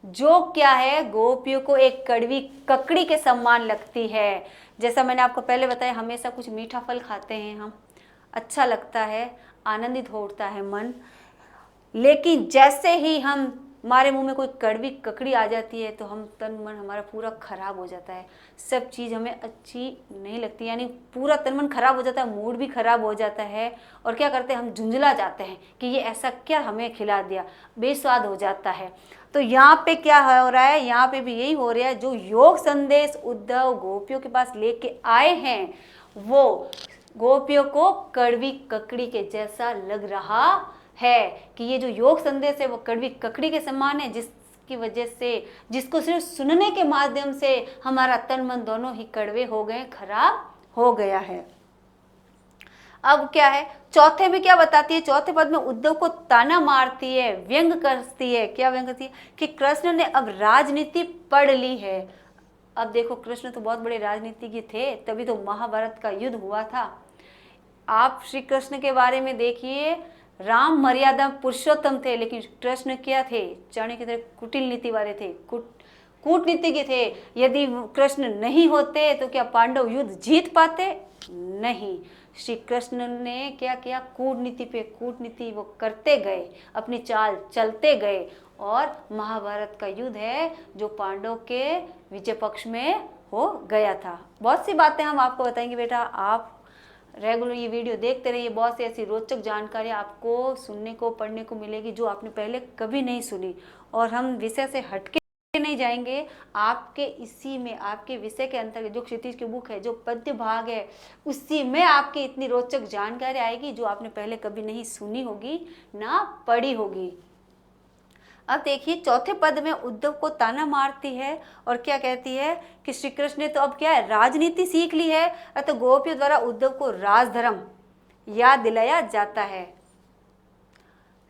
जो क्या है? गोपियों को एक कड़वी ककड़ी के समान लगती है। जैसा मैंने आपको पहले बताया, हमेशा कुछ मीठा फल खाते हैं हम, अच्छा लगता है, आनंदित हो उठता है मन, लेकिन जैसे ही हमारे मुंह में कोई कड़वी ककड़ी आ जाती है तो हम तन मन हमारा पूरा खराब हो जाता है, सब चीज़ हमें अच्छी नहीं लगती, यानी पूरा तन मन खराब हो जाता है, मूड भी खराब हो जाता है। और क्या करते हैं? हम झुंझला जाते हैं कि ये ऐसा क्या हमें खिला दिया, बेस्वाद हो जाता है। तो यहाँ पे क्या हो रहा है? यहाँ पे भी यही हो रहा है। जो योग संदेश उद्धव गोपियों के पास लेके आए हैं वो गोपियों को कड़वी ककड़ी के जैसा लग रहा है कि ये जो योग संदेश है वो कड़वी ककड़ी के समान है, जिसकी वजह से, जिसको सिर्फ सुनने के माध्यम से हमारा तन मन दोनों ही कड़वे हो गए, खराब हो गया है। अब क्या है? चौथे में क्या बताती है? चौथे पद में उद्धव को ताना मारती है, व्यंग करती है। क्या व्यंग करती है? कि कृष्ण ने अब राजनीति पढ़ ली है। अब देखो, कृष्ण तो बहुत बड़े राजनीतिज्ञ थे, तभी तो महाभारत का युद्ध हुआ था। आप श्री कृष्ण के बारे में देखिए, राम मर्यादा पुरुषोत्तम थे, लेकिन कृष्ण क्या थे? चाणक्य की तरह कुटिल नीति वाले थे, कूटनीतिज्ञ थे। यदि कृष्ण नहीं होते तो क्या पांडव युद्ध जीत पाते? नहीं। श्री कृष्ण ने क्या किया? कूटनीति पे कूटनीति वो करते गए, अपनी चाल चलते गए, और महाभारत का युद्ध है जो पांडव के विजय पक्ष में हो गया था। बहुत सी बातें हम आपको बताएंगे बेटा, आप रेगुलर ये वीडियो देखते रहिए। बहुत सी ऐसी रोचक जानकारी आपको सुनने को, पढ़ने को मिलेगी जो आपने पहले कभी नहीं सुनी, और हम विषय से हटके नहीं जाएंगे। आपके इसी में, आपके विषय के अंतर्गत जो क्षितिज की बुक है, जो पद्य भाग है, उसी में आपकी इतनी रोचक जानकारी आएगी जो आपने पहले कभी नहीं सुनी होगी, ना पढ़ी होगी। अब देखिए, चौथे पद में उद्धव को ताना मारती है और क्या कहती है कि श्री कृष्ण ने तो अब क्या है? राजनीति सीख ली है। अतः गोपियों द्वारा उद्धव को राजधर्म याद दिलाया जाता है।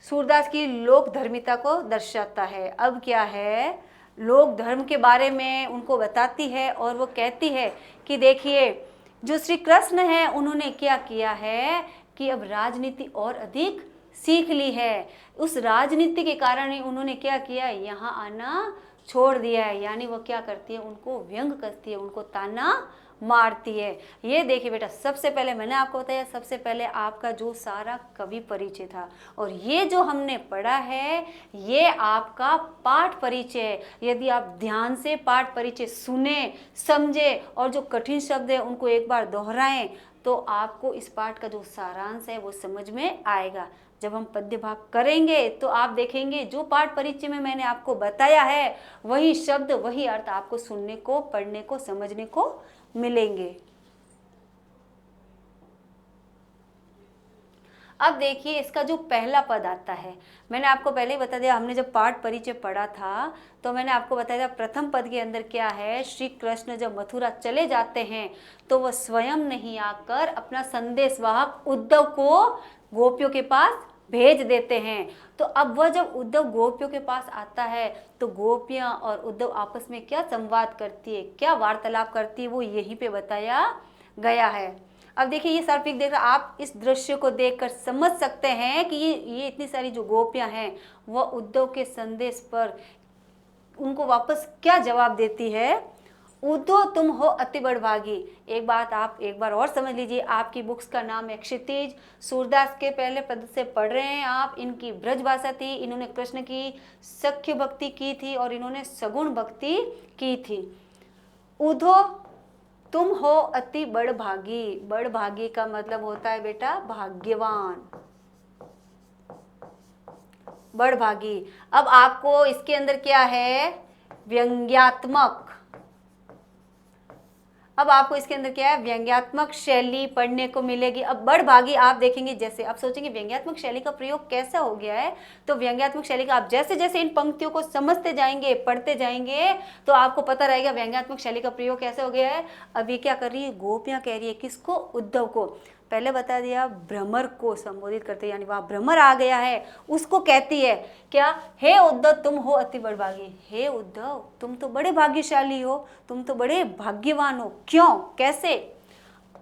सूरदास की लोक धर्मिता को दर्शाता है। अब क्या है, लोक धर्म के बारे में उनको बताती है और वो कहती है कि देखिए जो श्री कृष्ण है उन्होंने क्या किया है कि अब राजनीति और अधिक सीख ली है। उस राजनीति के कारण ही उन्होंने क्या किया, यहाँ आना छोड़ दिया है। यानी वो क्या करती है, उनको व्यंग करती है, उनको ताना मारती है। ये देखिए बेटा, सबसे पहले मैंने आपको बताया, सबसे पहले आपका जो सारा कवि परिचय था, और ये जो हमने पढ़ा है ये आपका पाठ परिचय है। यदि आप ध्यान से पाठ परिचय सुने, समझे और जो कठिन शब्द है उनको एक बार दोहराएं तो आपको इस पाठ का जो सारांश है वो समझ में आएगा। जब हम पद्य भाग करेंगे तो आप देखेंगे जो पाठ परिचय में मैंने आपको बताया है वही शब्द वही अर्थ आपको सुनने को, पढ़ने को, समझने को मिलेंगे। अब देखिए इसका जो पहला पद आता है, मैंने आपको पहले ही बता दिया, हमने जब पाठ परिचय पढ़ा था तो मैंने आपको बताया प्रथम पद के अंदर क्या है, श्री कृष्ण जब मथुरा चले जाते हैं तो वह स्वयं नहीं आकर अपना संदेशवाहक उद्धव को गोपियों के पास भेज देते हैं। तो अब वह जब उद्धव गोपियों के पास आता है तो गोपियां और उद्धव आपस में क्या संवाद करती है, क्या वार्तालाप करती है, वो यहीं पे बताया गया है। अब देखिए ये सर्पिक देख रहा, आप इस दृश्य को देखकर समझ सकते हैं कि ये इतनी सारी जो गोपियां हैं वह उद्धव के संदेश पर उनको वापस क्या जवाब देती है, उद्धव तुम हो अति बड़भागी। एक बात आप एक बार और समझ लीजिए, आपकी बुक्स का नाम है क्षितिज, सूरदास के पहले पद से पढ़ रहे हैं आप। इनकी ब्रज भाषा थी, इन्होंने कृष्ण की सख्य भक्ति की थी और इन्होंने सगुण भक्ति की थी। उद्धव तुम हो अति बड़भागी, बड़भागी का मतलब होता है बेटा भाग्यवान, बड़भागी। अब आपको इसके अंदर क्या है, व्यंग्यात्मक, अब आपको इसके अंदर क्या है, व्यंग्यात्मक शैली पढ़ने को मिलेगी। अब बड़भागी आप देखेंगे, जैसे आप सोचेंगे व्यंग्यात्मक शैली का प्रयोग कैसा हो गया है, तो व्यंग्यात्मक शैली का आप जैसे जैसे इन पंक्तियों को समझते जाएंगे, पढ़ते जाएंगे तो आपको पता रहेगा व्यंग्यात्मक शैली का प्रयोग कैसे हो गया है। अब ये क्या कर रही है, गोपियां कह रही है किसको, उद्धव को। पहले बता दिया भ्रमर को संबोधित करते, यानी वहाँ भ्रमर आ गया है, उसको कहती है क्या, हे उद्धव तुम हो अति बड़भागी, हे उद्धव तुम तो बड़े भाग्यशाली हो, तुम तो बड़े भाग्यवान हो। क्यों, कैसे,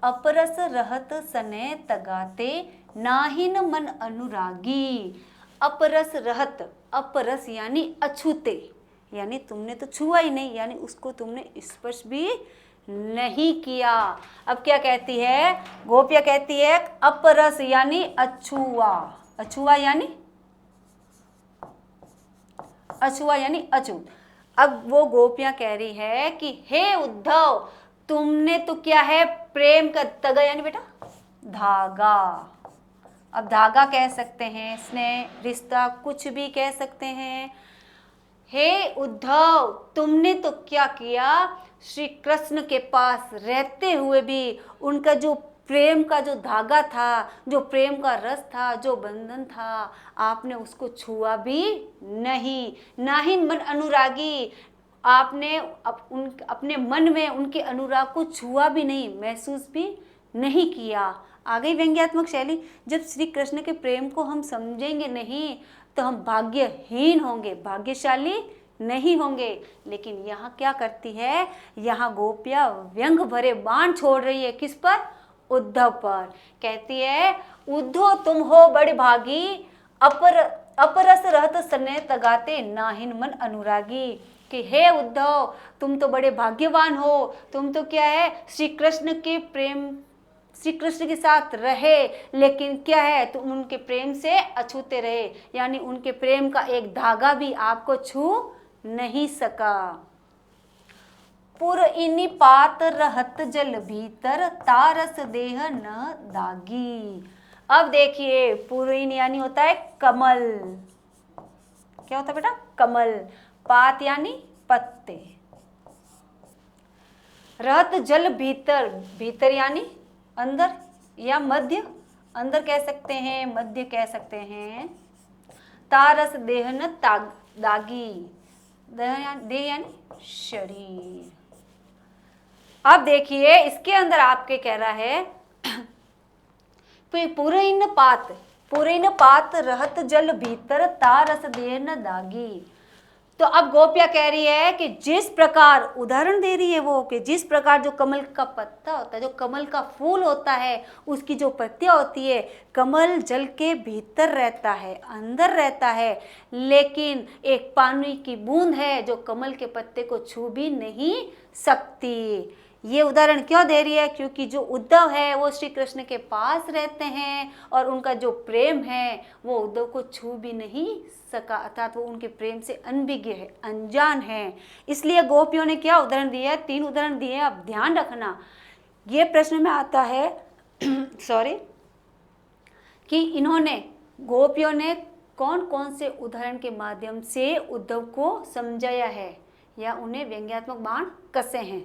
अपरस रहत सने तगाते नाहिन मन अनुरागी। अपरस रहत, अपरस यानी अछूते, यानी तुमने तो छुआ ही नहीं, यानी उसको तुमने स्पर्श भी नहीं किया। अब क्या कहती है, गोपिया कहती है अपरस यानी अछुआ, अछुआ यानी अछुआ यानी अछूत। अब वो गोपियां कह रही है कि हे उद्धव तुमने तो क्या है, प्रेम का तगा यानी बेटा धागा, अब धागा कह सकते हैं, स्नेह, रिश्ता, कुछ भी कह सकते हैं। हे उद्धव तुमने तो क्या किया, श्री कृष्ण के पास रहते हुए भी उनका जो प्रेम का जो धागा था, जो प्रेम का रस था, जो बंधन था, आपने उसको छुआ भी नहीं। नाहिन मन अनुरागी, आपने अपने मन में उनके अनुराग को छुआ भी नहीं, महसूस भी नहीं किया। आ गई व्यंग्यात्मक शैली। जब श्री कृष्ण के प्रेम को हम समझेंगे नहीं तो हम भाग्यहीन होंगे, भाग्यशाली नहीं होंगे। लेकिन यहाँ क्या करती है, यहाँ गोपियाँ व्यंग भरे बाण छोड़ रही है, किस पर, उद्धव पर। कहती है उद्धव तुम हो बड़े भागी, अपरस रहत सने तगाते नाहिन मन अनुरागी, कि हे उद्धव तुम तो बड़े भाग्यवान हो, तुम तो क्या है, श्री कृष्ण के प्रेम, श्री कृष्ण के साथ रहे, लेकिन क्या है, तुम उनके प्रेम से अछूते रहे, यानी उनके प्रेम का एक धागा भी आपको छू नहीं सका। पुर इनि पात रहत जल भीतर, तारस देह न दागी। अब देखिए पुरइन यानी होता है कमल, क्या होता है बेटा, कमल। पात यानी पत्ते, रहत जल भीतर, भीतर यानी अंदर या मध्य, अंदर कह सकते हैं, मध्य कह सकते हैं। तारस देह न दागी, देह यानी शरीर। अब देखिए इसके अंदर आपके कह रहा है पुरइन पात, पुरैन पात रहत जल भीतर तारस देह न दागी। तो अब गोपिया कह रही है कि जिस प्रकार, उदाहरण दे रही है वो, कि जिस प्रकार जो कमल का पत्ता होता है, जो कमल का फूल होता है, उसकी जो पत्तियां होती है, कमल जल के भीतर रहता है, अंदर रहता है, लेकिन एक पानी की बूंद है जो कमल के पत्ते को छू भी नहीं सकती। ये उदाहरण क्यों दे रही है? क्योंकि जो उद्धव है वो श्री कृष्ण के पास रहते हैं और उनका जो प्रेम है वो उद्धव को छू भी नहीं सका, अर्थात वो उनके प्रेम से अनभिज्ञ है, अनजान है। इसलिए गोपियों ने क्या उदाहरण दिया है? 3 उदाहरण दिए हैं। अब ध्यान रखना, ये प्रश्न में आता है सॉरी, कि इन्होंने, गोपियों ने कौन कौन से उदाहरण के माध्यम से उद्धव को समझाया है या उन्हें व्यंग्यात्मक बाण कसे हैं।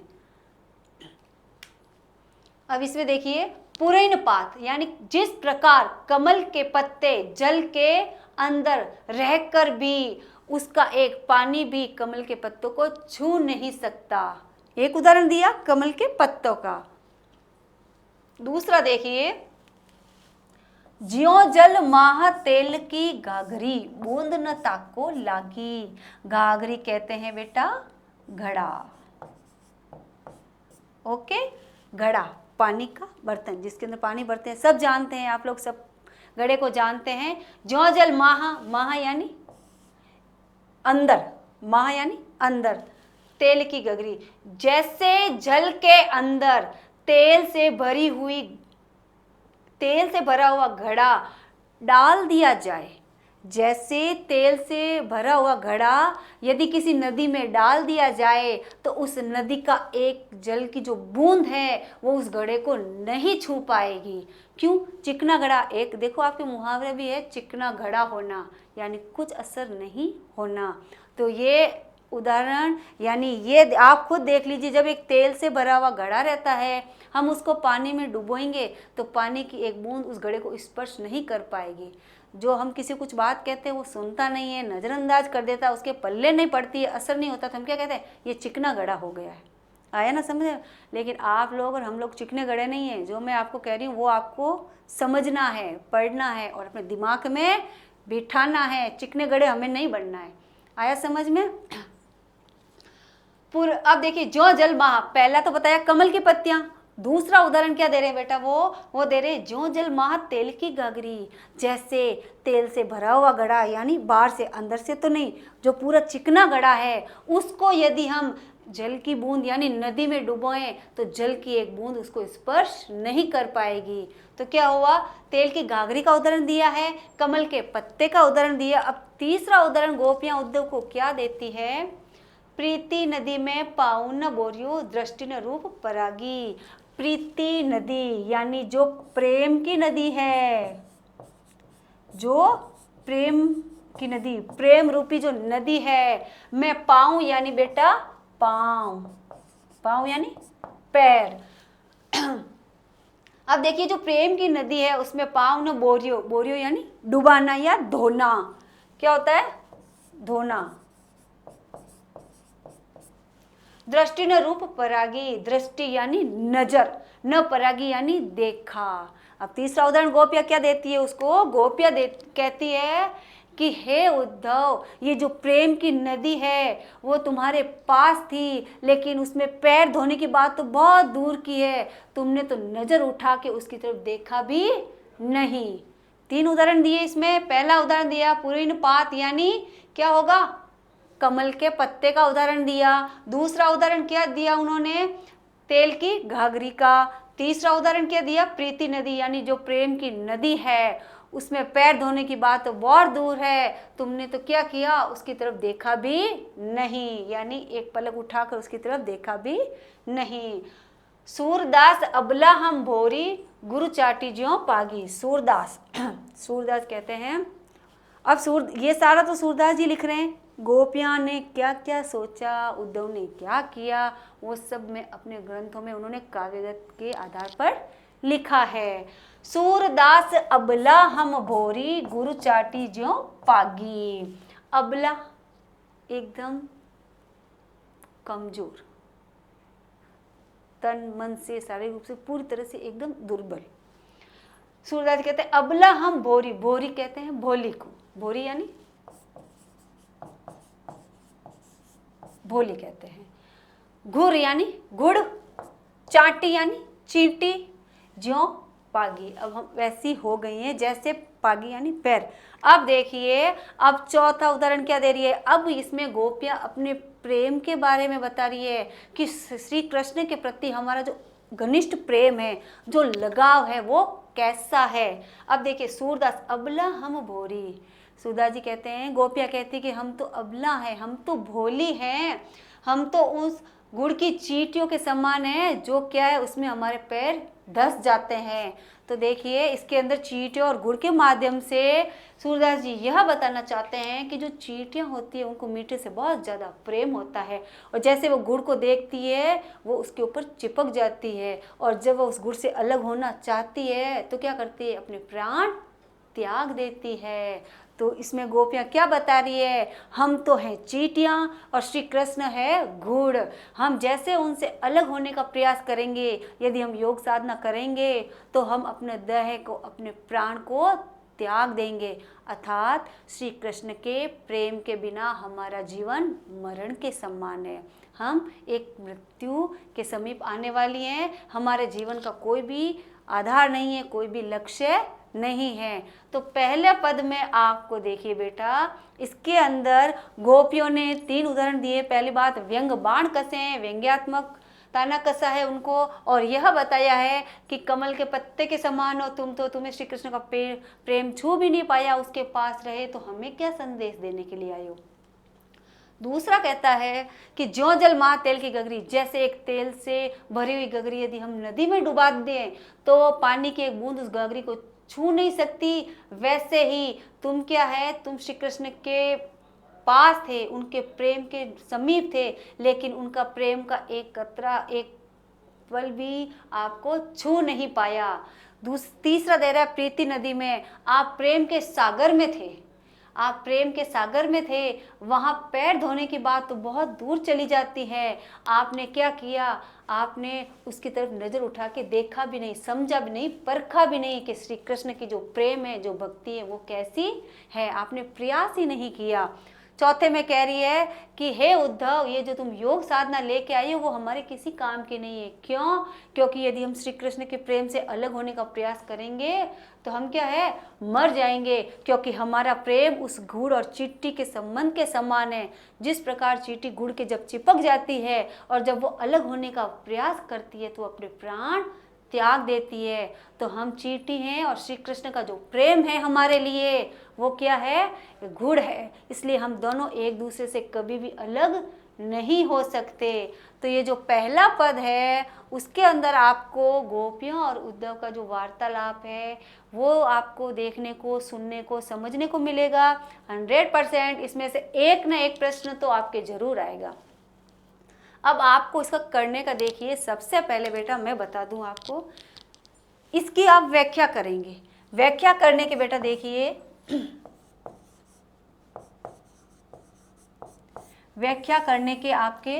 अब इसमें देखिए, पुरैन पात यानी जिस प्रकार कमल के पत्ते जल के अंदर रहकर भी उसका एक पानी भी कमल के पत्तों को छू नहीं सकता। एक उदाहरण दिया कमल के पत्तों का। दूसरा देखिए, ज्यों जल माह तेल की घाघरी बूंद न ताको लागी। घाघरी कहते हैं बेटा घड़ा। ओके, घड़ा पानी का बर्तन जिसके अंदर पानी भरते हैं, सब जानते हैं आप लोग, सब घड़े को जानते हैं। ज्यों जल माह, माह यानी अंदर, माह यानी अंदर, तेल की गगरी, जैसे जल के अंदर तेल से भरी हुई, तेल से भरा हुआ घड़ा डाल दिया जाए, जैसे तेल से भरा हुआ घड़ा यदि किसी नदी में डाल दिया जाए तो उस नदी का एक जल की जो बूंद है वो उस घड़े को नहीं छू पाएगी। क्यों? चिकना घड़ा, एक देखो आपके मुहावरे भी है, चिकना घड़ा होना यानी कुछ असर नहीं होना। तो ये उदाहरण, यानी ये आप खुद देख लीजिए, जब एक तेल से भरा हुआ घड़ा रहता है, हम उसको पानी में डुबोएंगे तो पानी की एक बूंद उस घड़े को स्पर्श नहीं कर पाएगी। जो हम किसी कुछ बात कहते हैं वो सुनता नहीं है, नज़रअंदाज कर देता है, उसके पल्ले नहीं पड़ती है, असर नहीं होता, तो हम क्या कहते हैं? ये चिकना घड़ा हो गया है। आया ना समझ? लेकिन आप लोग और हम लोग चिकने घड़े नहीं हैं। जो मैं आपको कह रही हूँ वो आपको समझना है, पढ़ना है और अपने दिमाग में बिठाना है। चिकने घड़े हमें नहीं बनना है। आया समझ में? अब देखिए, जो जल माह, पहला तो बताया कमल की पत्तियां। दूसरा उदाहरण क्या दे रहे हैं बेटा? वो दे रहे हैं जो जल माह तेल की गागरी, जैसे तेल से भरा हुआ घड़ा, यानी बाहर से, अंदर से तो नहीं, जो पूरा चिकना घड़ा है उसको यदि हम जल की बूंद यानी नदी में डुबोएं तो जल की एक बूंद उसको स्पर्श नहीं कर पाएगी। तो क्या हुआ? तेल की गागरी का उदाहरण दिया है, कमल के पत्ते का उदाहरण दिया। अब तीसरा उदाहरण गोपियां उद्धव को क्या देती है? प्रीति नदी में पाऊ न बोरियो दृष्टि न रूप परागी। प्रीति नदी यानी जो प्रेम की नदी है, जो प्रेम की नदी, प्रेम रूपी जो नदी है, मैं पाऊं यानी बेटा पांव, पांव यानी पैर। अब देखिए, जो प्रेम की नदी है उसमें पांव न बोरियो, बोरियो यानी डुबाना या धोना। क्या होता है? धोना। दृष्टि न रूप परागी, दृष्टि यानी नजर, न परागी यानी देखा। अब तीसरा उदाहरण गोपिया क्या देती है उसको? गोपिया कहती है कि हे उद्धव, ये जो प्रेम की नदी है वो तुम्हारे पास थी, लेकिन उसमें पैर धोने की बात तो बहुत दूर की है, तुमने तो नजर उठा के उसकी तरफ देखा भी नहीं। 3 उदाहरण दिए इसमें। पहला उदाहरण दिया पुरैन पात यानी क्या होगा? कमल के पत्ते का उदाहरण दिया। दूसरा उदाहरण क्या दिया उन्होंने? तेल की घाघरी का। तीसरा उदाहरण क्या दिया? प्रीति नदी यानी जो प्रेम की नदी है उसमें पैर धोने की बात तो बहुत दूर है, तुमने तो क्या किया? उसकी तरफ देखा भी नहीं, यानी एक पलक उठाकर उसकी तरफ देखा भी नहीं। सूरदास अबला हम भोरी गुरु चाटी ज्यों पागी। सूरदास सूरदास कहते हैं। अब ये सारा तो सूरदास जी लिख रहे हैं। गोपियां ने क्या क्या सोचा, उद्धव ने क्या किया, वो सब में अपने ग्रंथों में उन्होंने काव्यगत के आधार पर लिखा है। सूरदास अबला हम भोरी गुरु चाटी ज्यों पागी। अबला एकदम कमजोर, तन मन से, शारीरिक रूप से पूरी तरह से एकदम दुर्बल। सूरदास जी कहते हैं अबला हम भोरी, भोरी कहते हैं भोली को, भोरी यानी भोली कहते हैं। घुर यानी गुड़, चाटी यानी चींटी, ज्यों पागी। अब हम वैसी हो गई हैं जैसे पागी यानी पैर। अब देखिए, अब चौथा उदाहरण क्या दे रही है, अब इसमें गोपियां अपने प्रेम के बारे में बता रही है कि श्री कृष्ण के प्रति हमारा जो घनिष्ठ प्रेम है, जो लगाव है, वो कैसा है। अब देखिए, सूरदास अबला हम भोरी, सूरदास जी कहते हैं, गोपियां कहती कि हम तो अबला हैं, हम तो भोली हैं, हम तो उस गुड़ की चींटियों के समान है, जो क्या है उसमें हमारे पैर धस जाते हैं। तो देखिए, इसके अंदर चींटियों और गुड़ के माध्यम से सूरदास जी यह बताना चाहते हैं कि जो चींटियां होती है उनको मीठे से बहुत ज़्यादा प्रेम होता है, और जैसे वो गुड़ को देखती है वो उसके ऊपर चिपक जाती है, और जब वो उस गुड़ से अलग होना चाहती है तो क्या करती है, अपने प्राण त्याग देती है। तो इसमें गोपियां क्या बता रही है, हम तो हैं चींटियां और श्री कृष्ण है गुड़। हम जैसे उनसे अलग होने का प्रयास करेंगे, यदि हम योग साधना करेंगे तो हम अपने देह को, अपने प्राण को त्याग देंगे, अर्थात श्री कृष्ण के प्रेम के बिना हमारा जीवन मरण के समान है। हम एक मृत्यु के समीप आने वाली हैं, हमारे जीवन का कोई भी आधार नहीं है, कोई भी लक्ष्य नहीं है। तो पहले पद में आपको देखिए बेटा, इसके अंदर गोपियों ने 3 उदाहरण दिए। पहली बात, व्यंग बाण कसे हैं, व्यंग्यात्मक ताना कसा है उनको, और यह बताया है कि कमल के पत्ते के समान हो तुम, तो तुम्हें श्री कृष्ण का प्रेम छू भी नहीं पाया, उसके पास रहे, तो हमें क्या संदेश देने के लिए आयो। दूसरा कहता है कि ज्यों जल महा तेल की गगरी, जैसे एक तेल से भरी हुई गगरी यदि हम नदी में डुबा दें तो पानी की एक बूंद उस गगरी को छू नहीं सकती, वैसे ही तुम क्या है, तुम श्री कृष्ण के पास थे, उनके प्रेम के समीप थे, लेकिन उनका प्रेम का एक कतरा, एक पल भी आपको छू नहीं पाया। तीसरा दे रहा है, प्रीति नदी में आप प्रेम के सागर में थे, आप प्रेम के सागर में थे, वहाँ पैर धोने की बात तो बहुत दूर चली जाती है। आपने क्या किया, आपने उसकी तरफ नज़र उठा के देखा भी नहीं, समझा भी नहीं, परखा भी नहीं कि श्री कृष्ण की जो प्रेम है, जो भक्ति है, वो कैसी है, आपने प्रयास ही नहीं किया। चौथे में कह रही है कि हे उद्धव, ये जो तुम योग साधना लेके आई हो वो हमारे किसी काम की नहीं है। क्यों? क्योंकि यदि हम श्री कृष्ण के प्रेम से अलग होने का प्रयास करेंगे तो हम क्या है, मर जाएंगे, क्योंकि हमारा प्रेम उस गुड़ और चींटी के संबंध के समान है। जिस प्रकार चींटी गुड़ के जब चिपक जाती है और जब वो अलग होने का प्रयास करती है तो अपने प्राण त्याग देती है, तो हम चींटी हैं और श्री कृष्ण का जो प्रेम है हमारे लिए वो क्या है, गुड़ है। इसलिए हम दोनों एक दूसरे से कभी भी अलग नहीं हो सकते। तो ये जो पहला पद है उसके अंदर आपको गोपियों और उद्धव का जो वार्तालाप है वो आपको देखने को, सुनने को, समझने को मिलेगा। 100% इसमें से एक ना एक प्रश्न तो आपके जरूर आएगा। अब आपको इसका करने का देखिए, सबसे पहले बेटा मैं बता दूं आपको, इसकी आप व्याख्या करेंगे। व्याख्या करने के बेटा देखिए, व्याख्या करने के आपके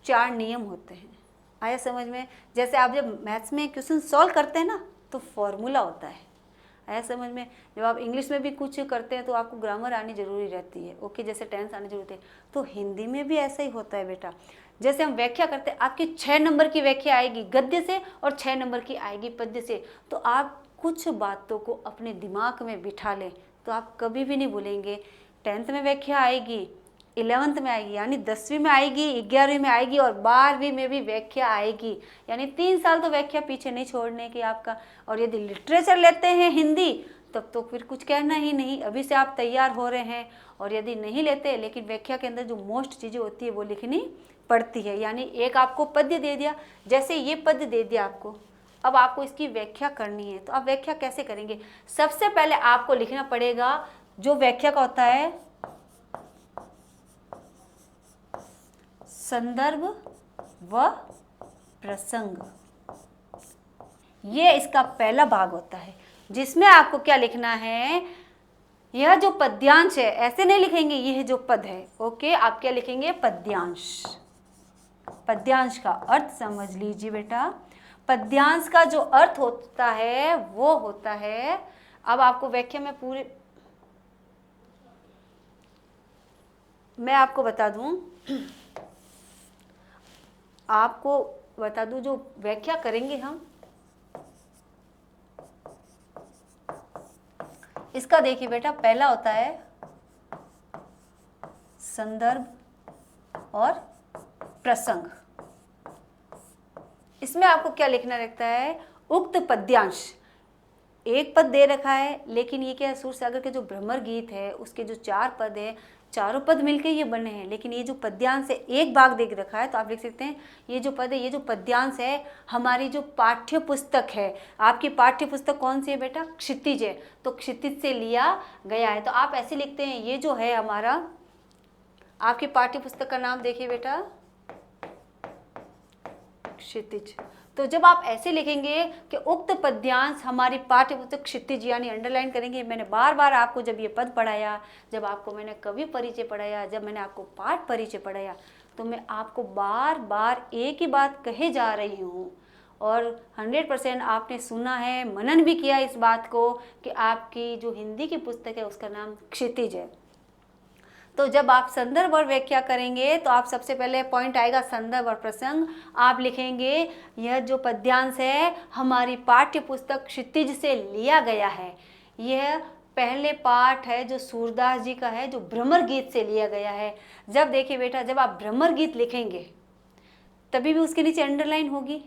4 नियम होते हैं। आया समझ में? जैसे आप जब मैथ्स में क्वेश्चन सॉल्व करते हैं ना तो फॉर्मूला होता है। आया समझ में? जब आप इंग्लिश में भी कुछ करते हैं तो आपको ग्रामर आनी जरूरी रहती है, ओके, जैसे टेंस आनी जरूरी है। तो हिंदी में भी ऐसा ही होता है बेटा। जैसे हम व्याख्या करते हैं, आपकी 6 नंबर की व्याख्या आएगी गद्य से और 6 नंबर की आएगी पद्य से। तो आप कुछ बातों को अपने दिमाग में बिठा लें तो आप कभी भी नहीं भूलेंगे। 10th में व्याख्या आएगी, 11th में आएगी, यानी 10वीं में आएगी, 11वीं में आएगी और 12वीं में भी व्याख्या आएगी। यानी 3 साल तो व्याख्या पीछे नहीं छोड़ने की आपका। और यदि लिटरेचर लेते हैं हिंदी तब तो फिर कुछ कहना ही नहीं, अभी से आप तैयार हो रहे हैं। और यदि नहीं लेते, लेकिन व्याख्या के अंदर जो मोस्ट चीज़ें होती है वो लिखनी पड़ती है। यानी एक आपको पद्य दे दिया, जैसे ये पद्य दे दिया आपको, अब आपको इसकी व्याख्या करनी है। तो आप व्याख्या कैसे करेंगे? सबसे पहले आपको लिखना पड़ेगा जो व्याख्या का होता है संदर्भ व प्रसंग। ये इसका पहला भाग होता है जिसमें आपको क्या लिखना है, यह जो पद्यांश है, ऐसे नहीं लिखेंगे यह जो पद है, ओके, आप क्या लिखेंगे, पद्यांश। पद्यांश का अर्थ समझ लीजिए बेटा। पद्यांश का जो अर्थ होता है वो होता है, अब आपको व्याख्या में मैं आपको बता दूं, जो व्याख्या करेंगे हम इसका, देखिए बेटा, पहला होता है संदर्भ और प्रसंग। इसमें आपको क्या लिखना रहता है, उक्त पद्यांश, एक पद दे रखा है, लेकिन ये क्या है, सूरसागर के जो भ्रमर गीत है उसके जो 4 पद है, चारों पद मिलके ये बने हैं, लेकिन ये जो पद्यांश है एक भाग दे रखा है, तो आप लिख सकते हैं ये जो पद है, ये जो पद्यांश है हमारी जो पाठ्य पुस्तक है, आपकी पाठ्य पुस्तक कौन सी है बेटा, क्षितिज है, तो क्षितिज से लिया गया है। तो आप ऐसे लिखते हैं, ये जो है हमारा आपकी पाठ्य पुस्तक का नाम देखिए बेटा, क्षितिज। तो जब आप ऐसे लिखेंगे कि उक्त पद्यांश हमारी पाठ्य पुस्तक क्षितिज, यानी अंडरलाइन करेंगे। मैंने बार बार आपको जब ये पद पढ़ाया, जब आपको मैंने कवि परिचय पढ़ाया, जब मैंने आपको पाठ परिचय पढ़ाया, तो मैं आपको बार बार एक ही बात कहे जा रही हूँ, और 100% आपने सुना है, मनन भी किया इस बात को कि आपकी जो हिंदी की पुस्तक है उसका नाम क्षितिज है। तो जब आप संदर्भ और व्याख्या करेंगे तो आप सबसे पहले पॉइंट आएगा संदर्भ और प्रसंग। आप लिखेंगे यह जो पद्यांश है हमारी पाठ्य पुस्तक क्षितिज से लिया गया है। यह पहले पाठ है जो सूरदास जी का है, जो भ्रमर गीत से लिया गया है। जब देखिए बेटा, जब आप भ्रमर गीत लिखेंगे तभी भी उसके नीचे अंडरलाइन होगी,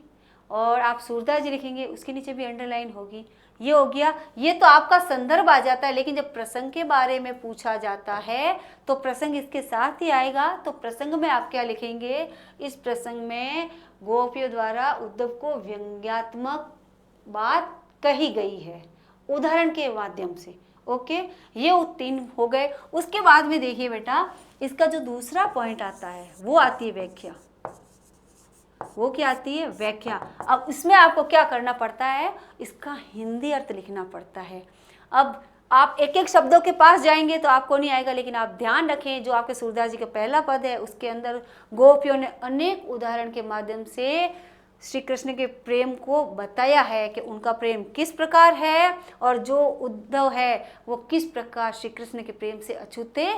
और आप सूरदास जी लिखेंगे उसके नीचे भी अंडरलाइन होगी। ये हो गया, ये तो आपका संदर्भ आ जाता है। लेकिन जब प्रसंग के बारे में पूछा जाता है तो प्रसंग इसके साथ ही आएगा। तो प्रसंग में आप क्या लिखेंगे, इस प्रसंग में गोपियों द्वारा उद्धव को व्यंग्यात्मक बात कही गई है उदाहरण के माध्यम से। ओके, ये 3 हो गए। उसके बाद में देखिए बेटा, इसका जो दूसरा पॉइंट आता है वो आती है व्याख्या। वो क्या आती है, व्याख्या। अब इसमें आपको क्या करना पड़ता है, इसका हिंदी अर्थ लिखना पड़ता है। अब आप एक एक शब्दों के पास जाएंगे तो आपको नहीं आएगा, लेकिन आप ध्यान रखें जो आपके सूरदास जी का पहला पद है उसके अंदर गोपियों ने अनेक उदाहरण के माध्यम से श्री कृष्ण के प्रेम को बताया है कि उनका प्रेम किस प्रकार है, और जो उद्धव है वो किस प्रकार श्री कृष्ण के प्रेम से अछूते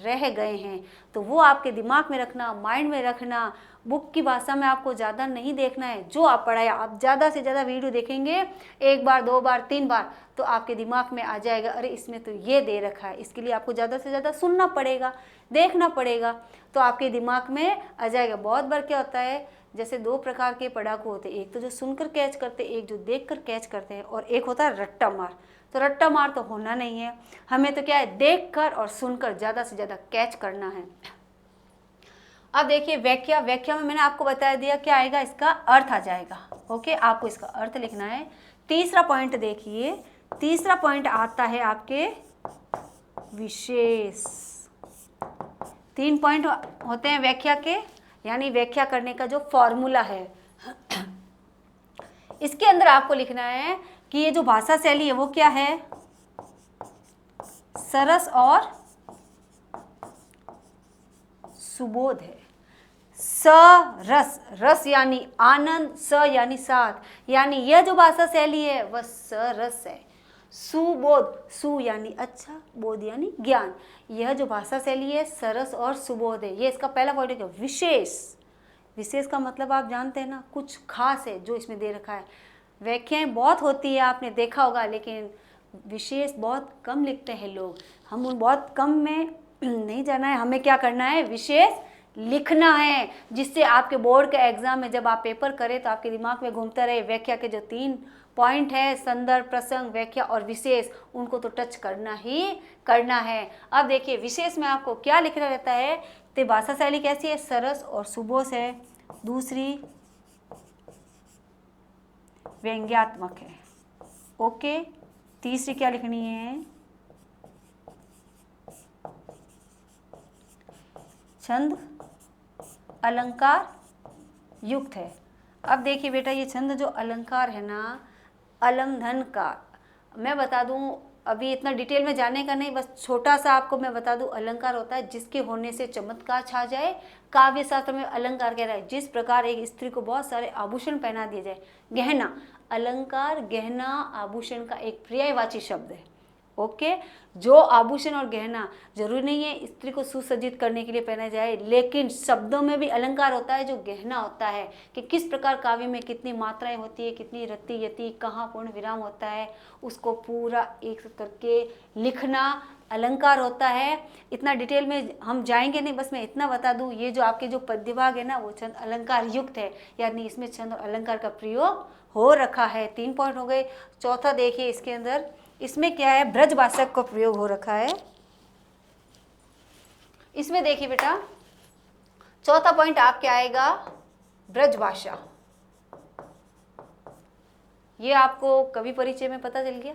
रह गए हैं। तो वो आपके दिमाग में रखना, माइंड में रखना। बुक की भाषा में आपको ज़्यादा नहीं देखना है, जो आप पढ़ाया आप ज़्यादा से ज़्यादा वीडियो देखेंगे, 1 बार 2 बार 3 बार, तो आपके दिमाग में आ जाएगा अरे इसमें तो ये दे रखा है। इसके लिए आपको ज़्यादा से ज़्यादा सुनना पड़ेगा, देखना पड़ेगा, तो आपके दिमाग में आ जाएगा। बहुत बार क्या होता है, जैसे 2 प्रकार के पढ़ाकू होते हैं, एक तो जो सुनकर कैच करते हैं, एक जो देखकर कैच करते हैं, और एक होता है रट्टा मार। तो रट्टा मार तो होना नहीं है, हमें तो क्या है, देखकर और सुनकर ज़्यादा से ज़्यादा कैच करना है। अब देखिए व्याख्या। व्याख्या में मैंने आपको बता दिया क्या आएगा, इसका अर्थ आ जाएगा। ओके, आपको इसका अर्थ लिखना है। तीसरा पॉइंट देखिए, तीसरा पॉइंट आता है आपके विशेष। 3 पॉइंट होते हैं व्याख्या के, यानी व्याख्या करने का जो फॉर्मूला है इसके अंदर आपको लिखना है कि ये जो भाषा शैली है वो क्या है, सरस और सुबोध है। सरस, रस यानी आनंद, स यानी साथ, यानी यह जो भाषा शैली है वह सरस है। सुबोध, सु यानी अच्छा, बोध यानी ज्ञान, यह जो भाषा शैली है सरस और सुबोध है। ये इसका पहला पॉइंट है। विशेष, विशेष का मतलब आप जानते हैं ना, कुछ खास है जो इसमें दे रखा है। व्याख्याएं बहुत होती है, आपने देखा होगा, लेकिन विशेष बहुत कम लिखते हैं लोग। हम उन बहुत कम में नहीं जाना है, हमें क्या करना है, विशेष लिखना है, जिससे आपके बोर्ड के एग्जाम में जब आप पेपर करें तो आपके दिमाग में घूमता रहे। व्याख्या के जो 3 पॉइंट है, संदर्भ, प्रसंग, व्याख्या और विशेष, उनको तो टच करना ही करना है। अब देखिए विशेष में आपको क्या लिखना रहता है, तो भाषा शैली कैसी है, सरस और सुबोध है। दूसरी व्यंग्यात्मक है। ओके, तीसरी क्या लिखनी है, छंद अलंकार युक्त है। अब देखिए बेटा, ये छंद जो अलंकार है ना, अलम धन का, मैं बता दूं, अभी इतना डिटेल में जानने का नहीं, बस छोटा सा आपको मैं बता दूं, अलंकार होता है जिसके होने से चमत्कार छा जाए। काव्य शास्त्र में अलंकार कह रहा है जिस प्रकार एक स्त्री को बहुत सारे आभूषण पहना दिए जाए। गहना, अलंकार गहना आभूषण का एक पर्यायवाची शब्द है। ओके, जो आभूषण और गहना जरूरी नहीं है स्त्री को सुसज्जित करने के लिए पहना जाए, लेकिन शब्दों में भी अलंकार होता है जो गहना होता है कि किस प्रकार काव्य में कितनी मात्राएं होती है, कितनी रति यति, कहाँ पूर्ण विराम होता है, उसको पूरा एक करके लिखना अलंकार होता है। इतना डिटेल में हम जाएंगे नहीं, बस मैं इतना बता दूं, ये जो आपके जो पद्य भाग है ना वो छंद अलंकार युक्त है, यानी इसमें छंद और अलंकार का प्रयोग हो रखा है। 3 पॉइंट हो गए। चौथा देखिए इसके अंदर, इसमें क्या है, ब्रजभाषक का प्रयोग हो रखा है। इसमें देखिए बेटा, चौथा पॉइंट आपके आएगा ब्रजभाषा। ये आपको कवि परिचय में पता चल गया,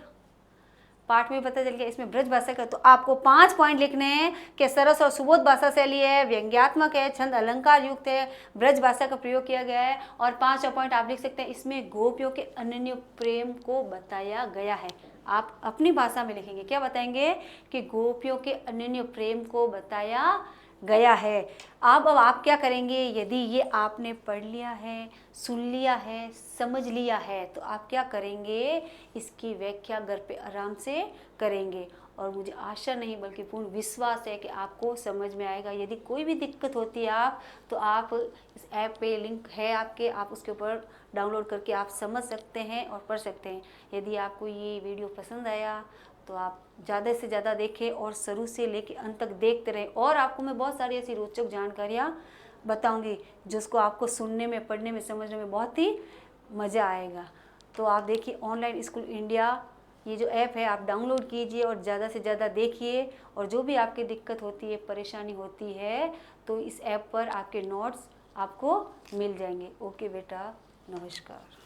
पाठ में पता चल गया। इसमें ब्रजभाषा का तो आपको 5 पॉइंट लिखने हैं कि सरस और सुबोध भाषा शैली है, व्यंग्यात्मक है, छंद अलंकार युक्त है, ब्रजभाषा का प्रयोग किया गया है। और 5वां पॉइंट आप लिख सकते हैं, इसमें गोपियों के अनन्य प्रेम को बताया गया है। आप अपनी भाषा में लिखेंगे, क्या बताएंगे कि गोपियों के अनन्य प्रेम को बताया गया है। अब आप क्या करेंगे, यदि ये आपने पढ़ लिया है, सुन लिया है, समझ लिया है, तो आप क्या करेंगे, इसकी व्याख्या घर पे आराम से करेंगे। और मुझे आशा नहीं बल्कि पूर्ण विश्वास है कि आपको समझ में आएगा। यदि कोई भी दिक्कत होती है तो आप इस ऐप पे लिंक है आपके, आप उसके ऊपर डाउनलोड करके आप समझ सकते हैं और पढ़ सकते हैं। यदि आपको ये वीडियो पसंद आया तो आप ज़्यादा से ज़्यादा देखें और शुरू से लेकर अंत तक देखते रहें। और आपको मैं बहुत सारी ऐसी रोचक जानकारियाँ बताऊंगी जिसको आपको सुनने में, पढ़ने में, समझने में बहुत ही मज़ा आएगा। तो आप देखिए ऑनलाइन स्कूल इंडिया ये जो ऐप है आप डाउनलोड कीजिए और ज़्यादा से ज़्यादा देखिए। और जो भी आपकी दिक्कत होती है, परेशानी होती है, तो इस ऐप पर आपके नोट्स आपको मिल जाएंगे। ओके बेटा, नमस्कार।